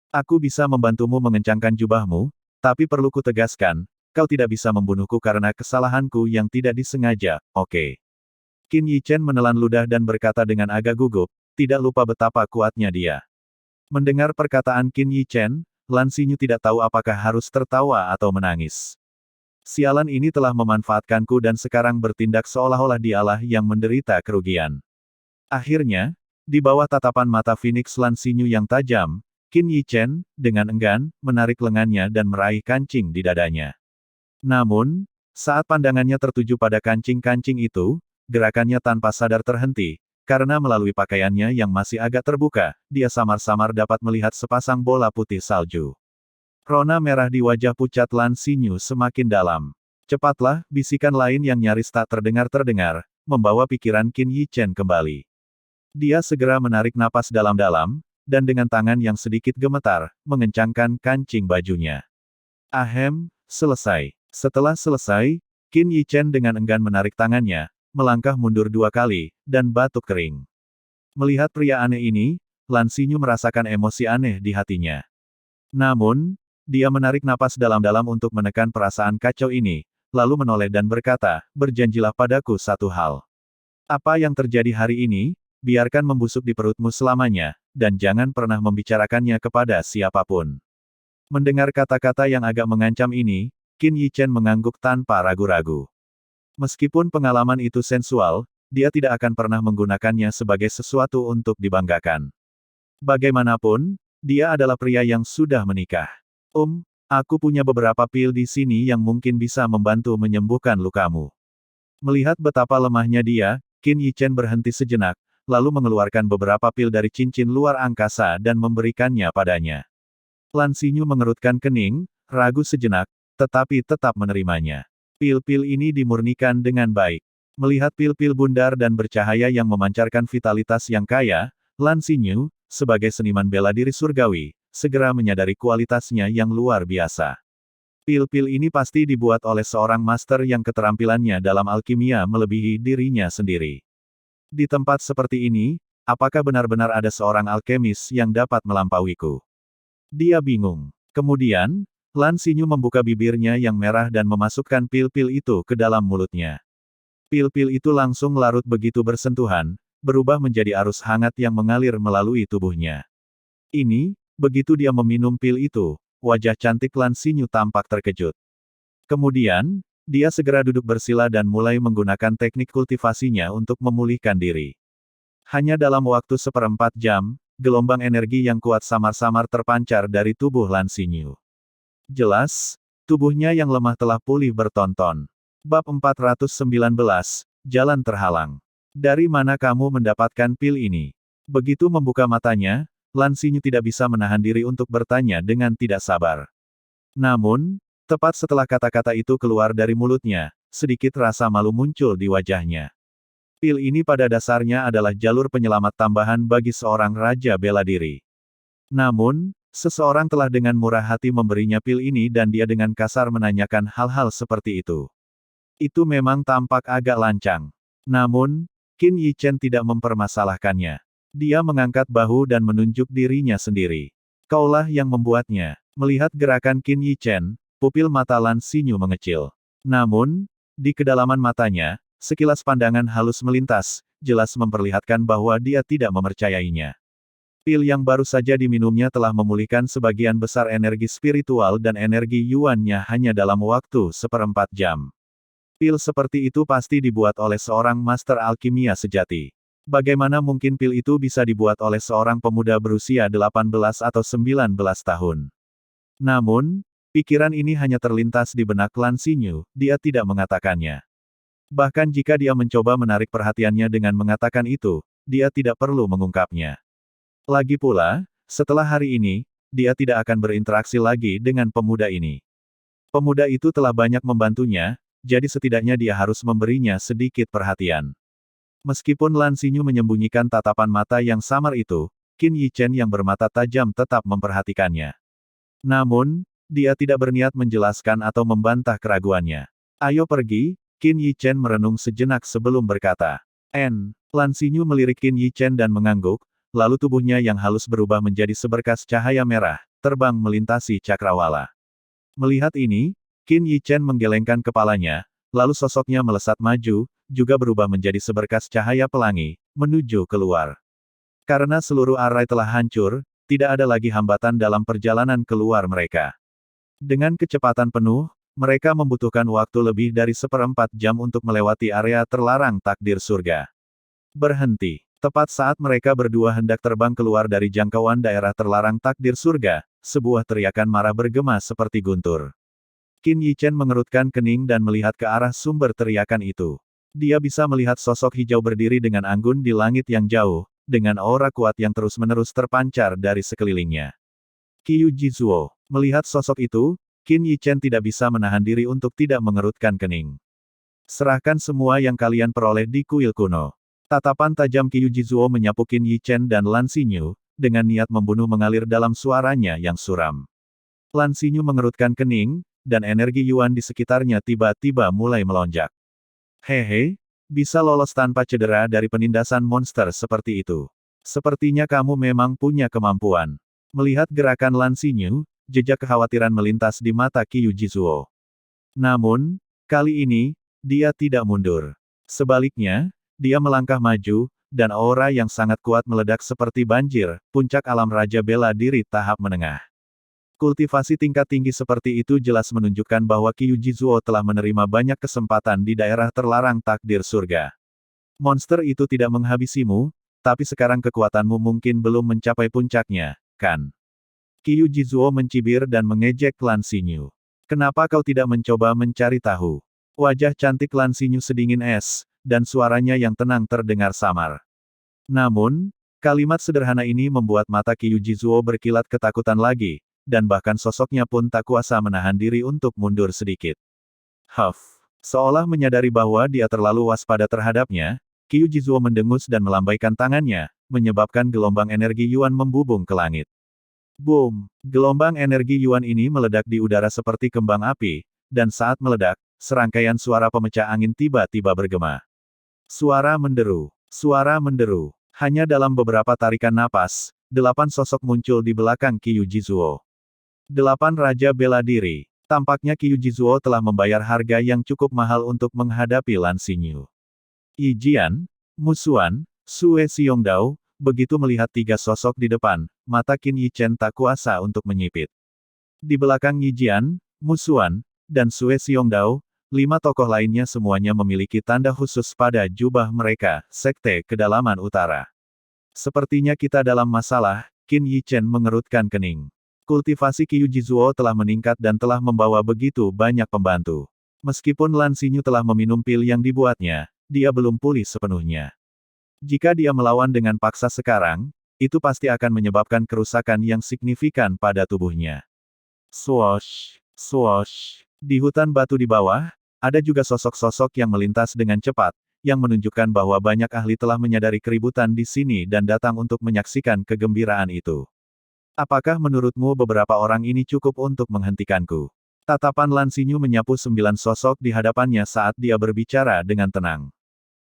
Aku bisa membantumu mengencangkan jubahmu, tapi perlu kutegaskan, kau tidak bisa membunuhku karena kesalahanku yang tidak disengaja, oke? Qin Yichen menelan ludah dan berkata dengan agak gugup, tidak lupa betapa kuatnya dia. Mendengar perkataan Qin Yichen, Lan Xinyu tidak tahu apakah harus tertawa atau menangis. Sialan ini telah memanfaatkanku dan sekarang bertindak seolah-olah dialah yang menderita kerugian. Akhirnya, di bawah tatapan mata Phoenix Lan Xinyu yang tajam, Qin Yichen, dengan enggan, menarik lengannya dan meraih kancing di dadanya. Namun, saat pandangannya tertuju pada kancing-kancing itu, gerakannya tanpa sadar terhenti, karena melalui pakaiannya yang masih agak terbuka, dia samar-samar dapat melihat sepasang bola putih salju. Rona merah di wajah pucat Lan Xinyu semakin dalam. Cepatlah, bisikan lain yang nyaris tak terdengar, membawa pikiran Qin Yichen kembali. Dia segera menarik napas dalam-dalam, dan dengan tangan yang sedikit gemetar, mengencangkan kancing bajunya. Selesai. Setelah selesai, Qin Yichen dengan enggan menarik tangannya, melangkah mundur 2 kali, dan batuk kering. Melihat pria aneh ini, Lan Xinyu merasakan emosi aneh di hatinya. Namun, dia menarik napas dalam-dalam untuk menekan perasaan kacau ini, lalu menoleh dan berkata, berjanjilah padaku satu hal. Apa yang terjadi hari ini, biarkan membusuk di perutmu selamanya, dan jangan pernah membicarakannya kepada siapapun. Mendengar kata-kata yang agak mengancam ini, Qin Yichen mengangguk tanpa ragu-ragu. Meskipun pengalaman itu sensual, dia tidak akan pernah menggunakannya sebagai sesuatu untuk dibanggakan. Bagaimanapun, dia adalah pria yang sudah menikah. Aku punya beberapa pil di sini yang mungkin bisa membantu menyembuhkan lukamu. Melihat betapa lemahnya dia, Qin Yichen berhenti sejenak, lalu mengeluarkan beberapa pil dari cincin luar angkasa dan memberikannya padanya. Lan Xinyu mengerutkan kening, ragu sejenak, tetapi tetap menerimanya. Pil-pil ini dimurnikan dengan baik. Melihat pil-pil bundar dan bercahaya yang memancarkan vitalitas yang kaya, Lan Xinyu, sebagai seniman bela diri surgawi, segera menyadari kualitasnya yang luar biasa. Pil-pil ini pasti dibuat oleh seorang master yang keterampilannya dalam alkimia melebihi dirinya sendiri. Di tempat seperti ini, apakah benar-benar ada seorang alkemis yang dapat melampauiku? Dia bingung. Kemudian, Lan Xinyu membuka bibirnya yang merah dan memasukkan pil-pil itu ke dalam mulutnya. Pil-pil itu langsung larut begitu bersentuhan, berubah menjadi arus hangat yang mengalir melalui tubuhnya. Begitu dia meminum pil itu, wajah cantik Lan Xinyu tampak terkejut. Kemudian, dia segera duduk bersila dan mulai menggunakan teknik kultivasinya untuk memulihkan diri. Hanya dalam waktu 1/4 jam, gelombang energi yang kuat samar-samar terpancar dari tubuh Lan Xinyu. Jelas, tubuhnya yang lemah telah pulih bertonton. Bab 419, Jalan Terhalang. Dari mana kamu mendapatkan pil ini? Begitu membuka matanya, Lan Xinyu tidak bisa menahan diri untuk bertanya dengan tidak sabar. Namun, tepat setelah kata-kata itu keluar dari mulutnya, sedikit rasa malu muncul di wajahnya. Pil ini pada dasarnya adalah jalur penyelamat tambahan bagi seorang raja bela diri. Namun, seseorang telah dengan murah hati memberinya pil ini dan dia dengan kasar menanyakan hal-hal seperti itu. Itu memang tampak agak lancang. Namun, Qin Yichen tidak mempermasalahkannya. Dia mengangkat bahu dan menunjuk dirinya sendiri. Kaulah yang membuatnya. Melihat gerakan Qin Yichen, pupil mata Lan Xinyu mengecil. Namun, di kedalaman matanya, sekilas pandangan halus melintas, jelas memperlihatkan bahwa dia tidak mempercayainya. Pil yang baru saja diminumnya telah memulihkan sebagian besar energi spiritual dan energi yuannya hanya dalam waktu 1/4 jam. Pil seperti itu pasti dibuat oleh seorang master alkimia sejati. Bagaimana mungkin pil itu bisa dibuat oleh seorang pemuda berusia 18 atau 19 tahun? Namun, pikiran ini hanya terlintas di benak Lan Xinyu, dia tidak mengatakannya. Bahkan jika dia mencoba menarik perhatiannya dengan mengatakan itu, dia tidak perlu mengungkapnya. Lagi pula, setelah hari ini, dia tidak akan berinteraksi lagi dengan pemuda ini. Pemuda itu telah banyak membantunya, jadi setidaknya dia harus memberinya sedikit perhatian. Meskipun Lan Xinyu menyembunyikan tatapan mata yang samar itu, Qin Yichen yang bermata tajam tetap memperhatikannya. Namun, dia tidak berniat menjelaskan atau membantah keraguannya. Ayo pergi, Qin Yichen merenung sejenak sebelum berkata. Lan Xinyu melirik Qin Yichen dan mengangguk, lalu tubuhnya yang halus berubah menjadi seberkas cahaya merah, terbang melintasi cakrawala. Melihat ini, Qin Yichen menggelengkan kepalanya, lalu sosoknya melesat maju, juga berubah menjadi seberkas cahaya pelangi, menuju keluar. Karena seluruh arai telah hancur, tidak ada lagi hambatan dalam perjalanan keluar mereka. Dengan kecepatan penuh, mereka membutuhkan waktu lebih dari 1/4 jam untuk melewati area terlarang takdir surga. Berhenti. Tepat saat mereka berdua hendak terbang keluar dari jangkauan daerah terlarang takdir surga, sebuah teriakan marah bergema seperti guntur. Qin Yichen mengerutkan kening dan melihat ke arah sumber teriakan itu. Dia bisa melihat sosok hijau berdiri dengan anggun di langit yang jauh, dengan aura kuat yang terus-menerus terpancar dari sekelilingnya. Qiu Jizuo. Melihat sosok itu, Qin Yichen tidak bisa menahan diri untuk tidak mengerutkan kening. Serahkan semua yang kalian peroleh di kuil kuno. Tatapan tajam Qiu Jizuo menyapu Qin Yichen dan Lan Xinyu, dengan niat membunuh mengalir dalam suaranya yang suram. Lan Xinyu mengerutkan kening, dan energi Yuan di sekitarnya tiba-tiba mulai melonjak. Hehe, bisa lolos tanpa cedera dari penindasan monster seperti itu. Sepertinya kamu memang punya kemampuan. Melihat gerakan Lan Xinyu, jejak kekhawatiran melintas di mata Qiu Jizuo. Namun, kali ini, dia tidak mundur. Sebaliknya, Dia melangkah maju, dan aura yang sangat kuat meledak seperti banjir, puncak alam Raja Bela Diri tahap menengah. Kultivasi tingkat tinggi seperti itu jelas menunjukkan bahwa Kyuji Zuo telah menerima banyak kesempatan di daerah terlarang takdir surga. Monster itu tidak menghabisimu, tapi sekarang kekuatanmu mungkin belum mencapai puncaknya, kan? Kyuji Zuo mencibir dan mengejek Lan Xinyu. Kenapa kau tidak mencoba mencari tahu? Wajah cantik Lan Xinyu sedingin es, dan suaranya yang tenang terdengar samar. Namun, kalimat sederhana ini membuat mata Kyuji Zuo berkilat ketakutan lagi, dan bahkan sosoknya pun tak kuasa menahan diri untuk mundur sedikit. Huff. Seolah menyadari bahwa dia terlalu waspada terhadapnya, Kyuji Zuo mendengus dan melambaikan tangannya, menyebabkan gelombang energi Yuan membubung ke langit. Boom! Gelombang energi Yuan ini meledak di udara seperti kembang api, dan saat meledak, serangkaian suara pemecah angin tiba-tiba bergema. Suara menderu. Suara menderu. Hanya dalam beberapa tarikan napas, 8 sosok muncul di belakang Kyuji Zuo. 8 Raja Bela Diri. Tampaknya Kyuji Zuo telah membayar harga yang cukup mahal untuk menghadapi Lan Xinyu. Yi Jian, Musuan, Sue Xiongdao, begitu melihat 3 sosok di depan, mata Qin Yichen tak kuasa untuk menyipit. Di belakang Yi Jian, Musuan, dan Sue Xiongdao, 5 tokoh lainnya semuanya memiliki tanda khusus pada jubah mereka, Sekte Kedalaman Utara. Sepertinya kita dalam masalah, Qin Yichen mengerutkan kening. Kultivasi Kyuji Zuo telah meningkat dan telah membawa begitu banyak pembantu. Meskipun Lan Xinyu telah meminum pil yang dibuatnya, dia belum pulih sepenuhnya. Jika dia melawan dengan paksa sekarang, itu pasti akan menyebabkan kerusakan yang signifikan pada tubuhnya. Swoosh, swoosh. Di hutan batu di bawah, ada juga sosok-sosok yang melintas dengan cepat, yang menunjukkan bahwa banyak ahli telah menyadari keributan di sini dan datang untuk menyaksikan kegembiraan itu. Apakah menurutmu beberapa orang ini cukup untuk menghentikanku? Tatapan Lan Xinyu menyapu 9 sosok di hadapannya saat dia berbicara dengan tenang.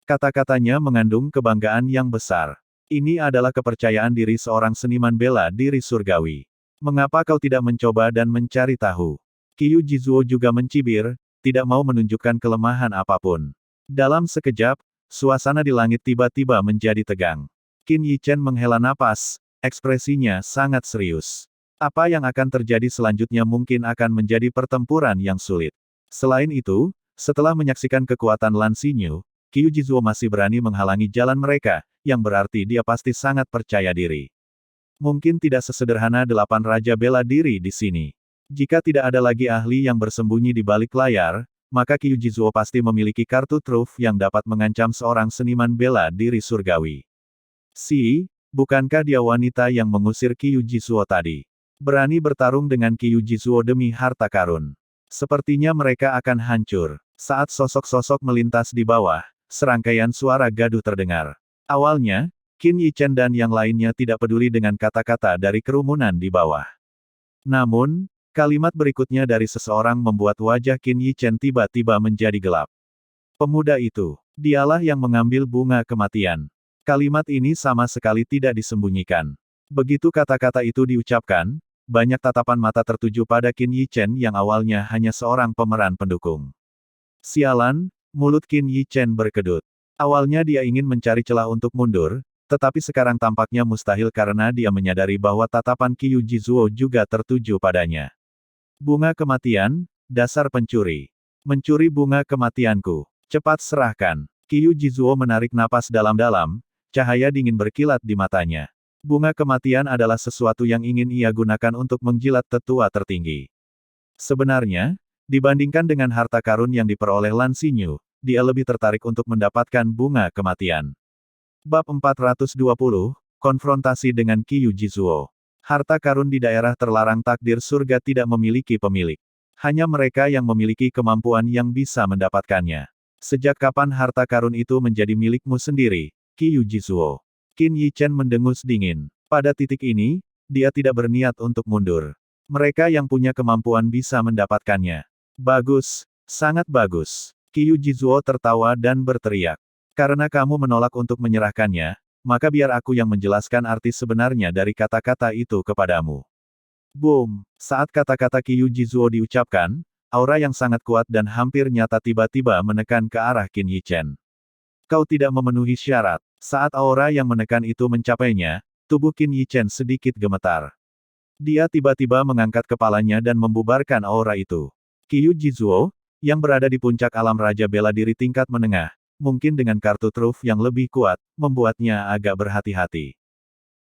Kata-katanya mengandung kebanggaan yang besar. Ini adalah kepercayaan diri seorang seniman bela diri surgawi. Mengapa kau tidak mencoba dan mencari tahu? Kyuji Zuo juga mencibir, tidak mau menunjukkan kelemahan apapun. Dalam sekejap, suasana di langit tiba-tiba menjadi tegang. Qin Yichen menghela napas. Ekspresinya sangat serius. Apa yang akan terjadi selanjutnya mungkin akan menjadi pertempuran yang sulit. Selain itu, setelah menyaksikan kekuatan Lan Xinyu, Kyuji Zuo masih berani menghalangi jalan mereka, yang berarti dia pasti sangat percaya diri. Mungkin tidak sesederhana 8 Raja Bela Diri di sini. Jika tidak ada lagi ahli yang bersembunyi di balik layar, maka Kyuji Zuo pasti memiliki kartu truf yang dapat mengancam seorang seniman bela diri surgawi. Bukankah dia wanita yang mengusir Kyuji Zuo tadi? Berani bertarung dengan Kyuji Zuo demi harta karun. Sepertinya mereka akan hancur. Saat sosok-sosok melintas di bawah, serangkaian suara gaduh terdengar. Awalnya, Qin Yichen dan yang lainnya tidak peduli dengan kata-kata dari kerumunan di bawah. Namun, kalimat berikutnya dari seseorang membuat wajah Qin Yichen tiba-tiba menjadi gelap. Pemuda itu, dialah yang mengambil bunga kematian. Kalimat ini sama sekali tidak disembunyikan. Begitu kata-kata itu diucapkan, banyak tatapan mata tertuju pada Qin Yichen yang awalnya hanya seorang pemeran pendukung. Sialan, mulut Qin Yichen berkedut. Awalnya dia ingin mencari celah untuk mundur, tetapi sekarang tampaknya mustahil karena dia menyadari bahwa tatapan Kyuji Zuo juga tertuju padanya. Bunga kematian, dasar pencuri. Mencuri bunga kematianku. Cepat serahkan. Kyuji Zuo menarik napas dalam-dalam. Cahaya dingin berkilat di matanya. Bunga kematian adalah sesuatu yang ingin ia gunakan untuk menjilat tetua tertinggi. Sebenarnya, dibandingkan dengan harta karun yang diperoleh Lan Xinyu, dia lebih tertarik untuk mendapatkan bunga kematian. Bab 420, Konfrontasi dengan Kyuji Zuo. Harta karun di daerah terlarang takdir surga tidak memiliki pemilik. Hanya mereka yang memiliki kemampuan yang bisa mendapatkannya. Sejak kapan harta karun itu menjadi milikmu sendiri? Kyuji Zuo. Qin Yichen mendengus dingin. Pada titik ini, dia tidak berniat untuk mundur. Mereka yang punya kemampuan bisa mendapatkannya. Bagus, sangat bagus. Kyuji Zuo tertawa dan berteriak. Karena kamu menolak untuk menyerahkannya, maka biar aku yang menjelaskan arti sebenarnya dari kata-kata itu kepadamu. Boom! Saat kata-kata Kyuji Zuo diucapkan, aura yang sangat kuat dan hampir nyata tiba-tiba menekan ke arah Qin Yichen. Kau tidak memenuhi syarat. Saat aura yang menekan itu mencapainya, tubuh Qin Yichen sedikit gemetar. Dia tiba-tiba mengangkat kepalanya dan membubarkan aura itu. Qiu Jizuo, yang berada di puncak alam Raja Bela Diri tingkat menengah, mungkin dengan kartu truf yang lebih kuat, membuatnya agak berhati-hati.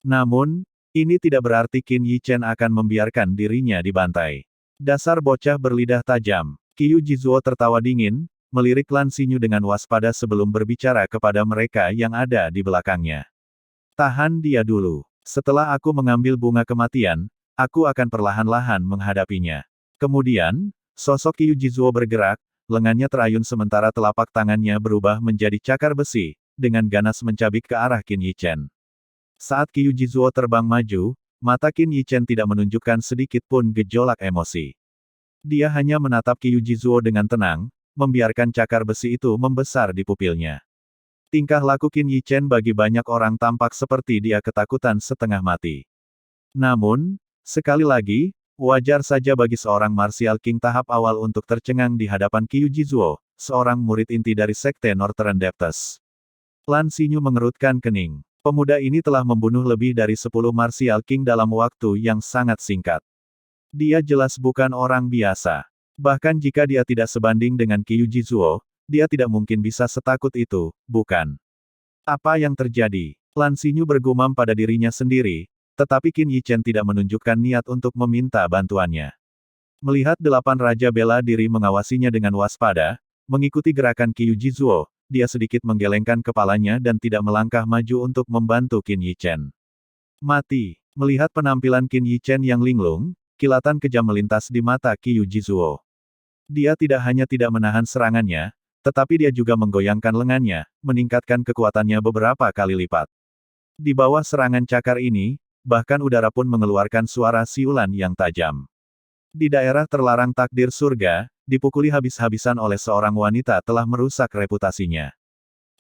Namun, ini tidak berarti Qin Yichen akan membiarkan dirinya dibantai. Dasar bocah berlidah tajam. Qiu Jizuo tertawa dingin, melirik Lan Xinyu dengan waspada sebelum berbicara kepada mereka yang ada di belakangnya. Tahan dia dulu. Setelah aku mengambil bunga kematian, aku akan perlahan-lahan menghadapinya. Kemudian, sosok Qiu Jizuo bergerak, lengannya terayun sementara telapak tangannya berubah menjadi cakar besi, dengan ganas mencabik ke arah Qin Yichen. Saat Qiu Jizuo terbang maju, mata Qin Yichen tidak menunjukkan sedikit pun gejolak emosi. Dia hanya menatap Qiu Jizuo dengan tenang, membiarkan cakar besi itu membesar di pupilnya. Tingkah laku Qin Yichen bagi banyak orang tampak seperti dia ketakutan setengah mati. Namun, sekali lagi, wajar saja bagi seorang Martial King tahap awal untuk tercengang di hadapan Qiu Jizuo, seorang murid inti dari Sekte Northern Depths. Lan Xinyu mengerutkan kening. Pemuda ini telah membunuh lebih dari 10 Martial King dalam waktu yang sangat singkat. Dia jelas bukan orang biasa. Bahkan jika dia tidak sebanding dengan Qiu Jizuo, dia tidak mungkin bisa setakut itu, bukan? Apa yang terjadi? Lan Xinyu bergumam pada dirinya sendiri, tetapi Qin Yichen tidak menunjukkan niat untuk meminta bantuannya. Melihat 8 Raja Bela Diri mengawasinya dengan waspada, mengikuti gerakan Qiu Jizuo, dia sedikit menggelengkan kepalanya dan tidak melangkah maju untuk membantu Qin Yichen. Mati. Melihat penampilan Qin Yichen yang linglung, kilatan kejam melintas di mata Qiu Jizuo. Dia tidak hanya tidak menahan serangannya, tetapi dia juga menggoyangkan lengannya, meningkatkan kekuatannya beberapa kali lipat. Di bawah serangan cakar ini, bahkan udara pun mengeluarkan suara siulan yang tajam. Di daerah terlarang takdir surga, dipukuli habis-habisan oleh seorang wanita telah merusak reputasinya.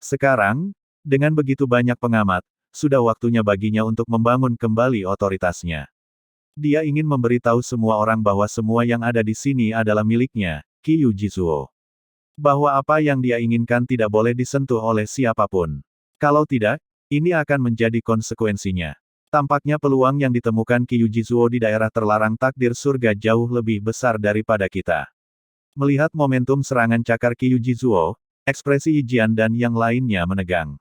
Sekarang, dengan begitu banyak pengamat, sudah waktunya baginya untuk membangun kembali otoritasnya. Dia ingin memberitahu semua orang bahwa semua yang ada di sini adalah miliknya, Qiu Jizuo. Bahwa apa yang dia inginkan tidak boleh disentuh oleh siapapun. Kalau tidak, ini akan menjadi konsekuensinya. Tampaknya peluang yang ditemukan Qiu Jizuo di daerah terlarang takdir surga jauh lebih besar daripada kita. Melihat momentum serangan cakar Qiu Jizuo, ekspresi Yijian dan yang lainnya menegang.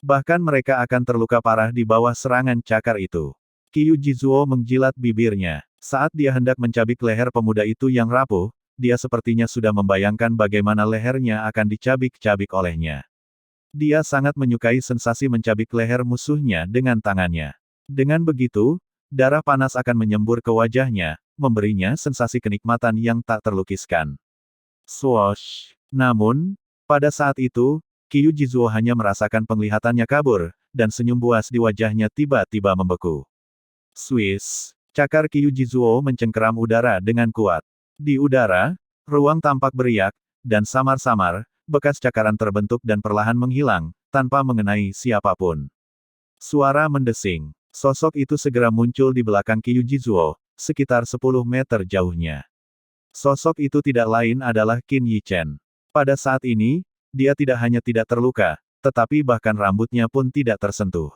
Bahkan mereka akan terluka parah di bawah serangan cakar itu. Qiu Jizuo menjilat bibirnya. Saat dia hendak mencabik leher pemuda itu yang rapuh, dia sepertinya sudah membayangkan bagaimana lehernya akan dicabik-cabik olehnya. Dia sangat menyukai sensasi mencabik leher musuhnya dengan tangannya. Dengan begitu, darah panas akan menyembur ke wajahnya, memberinya sensasi kenikmatan yang tak terlukiskan. Swoosh! Namun, pada saat itu, Qiu Jizuo hanya merasakan penglihatannya kabur, dan senyum buas di wajahnya tiba-tiba membeku. Swiss! Cakar Qiu Jizuo mencengkeram udara dengan kuat. Di udara, ruang tampak beriak, dan samar-samar, bekas cakaran terbentuk dan perlahan menghilang, tanpa mengenai siapapun. Suara mendesing. Sosok itu segera muncul di belakang Qiu Jizuo, sekitar 10 meter jauhnya. Sosok itu tidak lain adalah Qin Yichen. Pada saat ini, dia tidak hanya tidak terluka, tetapi bahkan rambutnya pun tidak tersentuh.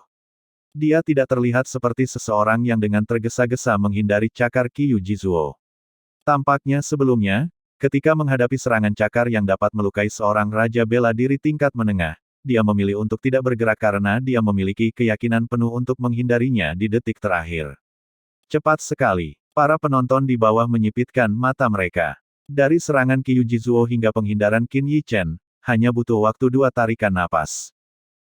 Dia tidak terlihat seperti seseorang yang dengan tergesa-gesa menghindari cakar Qiu Jizuo. Tampaknya sebelumnya, ketika menghadapi serangan cakar yang dapat melukai seorang Raja Bela Diri tingkat menengah, dia memilih untuk tidak bergerak karena dia memiliki keyakinan penuh untuk menghindarinya di detik terakhir. Cepat sekali, para penonton di bawah menyipitkan mata mereka. Dari serangan Qiu Jizuo hingga penghindaran Qin Yichen, hanya butuh waktu 2 tarikan napas.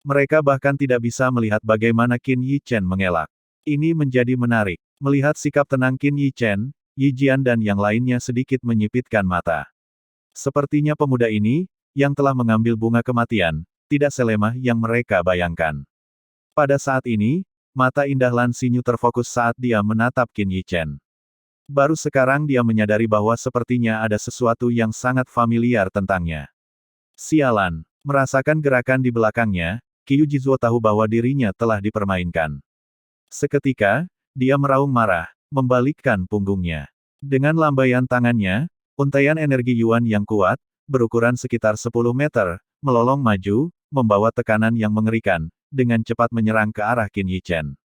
Mereka bahkan tidak bisa melihat bagaimana Qin Yichen mengelak. Ini menjadi menarik. Melihat sikap tenang Qin Yichen, Yijian dan yang lainnya sedikit menyipitkan mata. Sepertinya pemuda ini, yang telah mengambil bunga kematian, tidak selemah yang mereka bayangkan. Pada saat ini, mata indah Lan Xinyu terfokus saat dia menatap Qin Yichen. Baru sekarang dia menyadari bahwa sepertinya ada sesuatu yang sangat familiar tentangnya. Sialan, merasakan gerakan di belakangnya, Qiu Jizuo tahu bahwa dirinya telah dipermainkan. Seketika, dia meraung marah, membalikkan punggungnya. Dengan lambaian tangannya, untaian energi Yuan yang kuat, berukuran sekitar 10 meter, melolong maju, membawa tekanan yang mengerikan, dengan cepat menyerang ke arah Qin Yichen.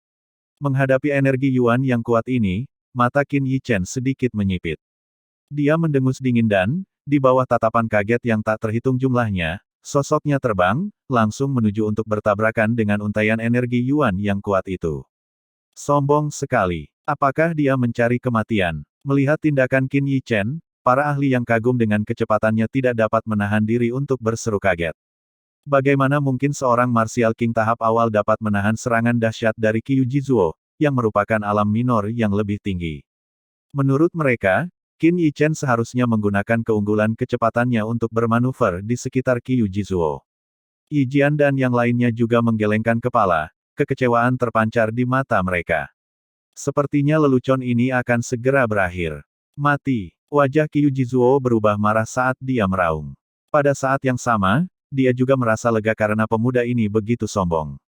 Menghadapi energi Yuan yang kuat ini, mata Qin Yichen sedikit menyipit. Dia mendengus dingin dan, di bawah tatapan kaget yang tak terhitung jumlahnya, sosoknya terbang, langsung menuju untuk bertabrakan dengan untaian energi Yuan yang kuat itu. Sombong sekali. Apakah dia mencari kematian? Melihat tindakan Qin Yichen, para ahli yang kagum dengan kecepatannya tidak dapat menahan diri untuk berseru kaget. Bagaimana mungkin seorang Martial King tahap awal dapat menahan serangan dahsyat dari Qiu Jizuo, yang merupakan alam minor yang lebih tinggi? Menurut mereka, Qin Yichen seharusnya menggunakan keunggulan kecepatannya untuk bermanuver di sekitar Qiu Jizuo. Yi Jian dan yang lainnya juga menggelengkan kepala, kekecewaan terpancar di mata mereka. Sepertinya lelucon ini akan segera berakhir. Mati. Wajah Qiu Jizuo berubah marah saat dia meraung. Pada saat yang sama, dia juga merasa lega karena pemuda ini begitu sombong.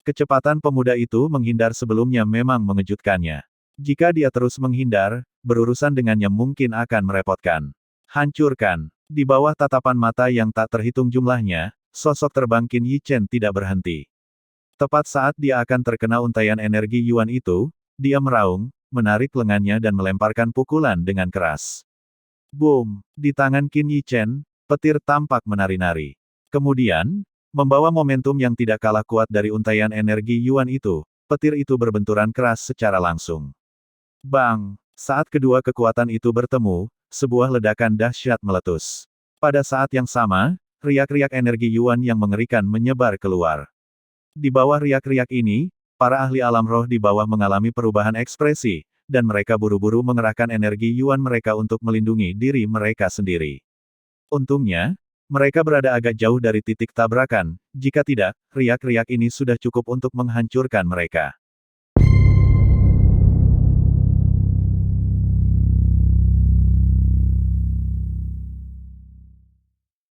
Kecepatan pemuda itu menghindar sebelumnya memang mengejutkannya. Jika dia terus menghindar, berurusan dengannya mungkin akan merepotkan. Hancurkan. Di bawah tatapan mata yang tak terhitung jumlahnya, sosok terbang Qin Yichen tidak berhenti. Tepat saat dia akan terkena untaian energi Yuan itu, dia meraung, menarik lengannya dan melemparkan pukulan dengan keras. Boom! Di tangan Qin Yichen, petir tampak menari-nari. Kemudian, membawa momentum yang tidak kalah kuat dari untaian energi Yuan itu, petir itu berbenturan keras secara langsung. Bang! Saat kedua kekuatan itu bertemu, sebuah ledakan dahsyat meletus. Pada saat yang sama, riak-riak energi Yuan yang mengerikan menyebar keluar. Di bawah riak-riak ini, para ahli alam roh di bawah mengalami perubahan ekspresi, dan mereka buru-buru mengerahkan energi Yuan mereka untuk melindungi diri mereka sendiri. Untungnya, mereka berada agak jauh dari titik tabrakan, jika tidak, riak-riak ini sudah cukup untuk menghancurkan mereka.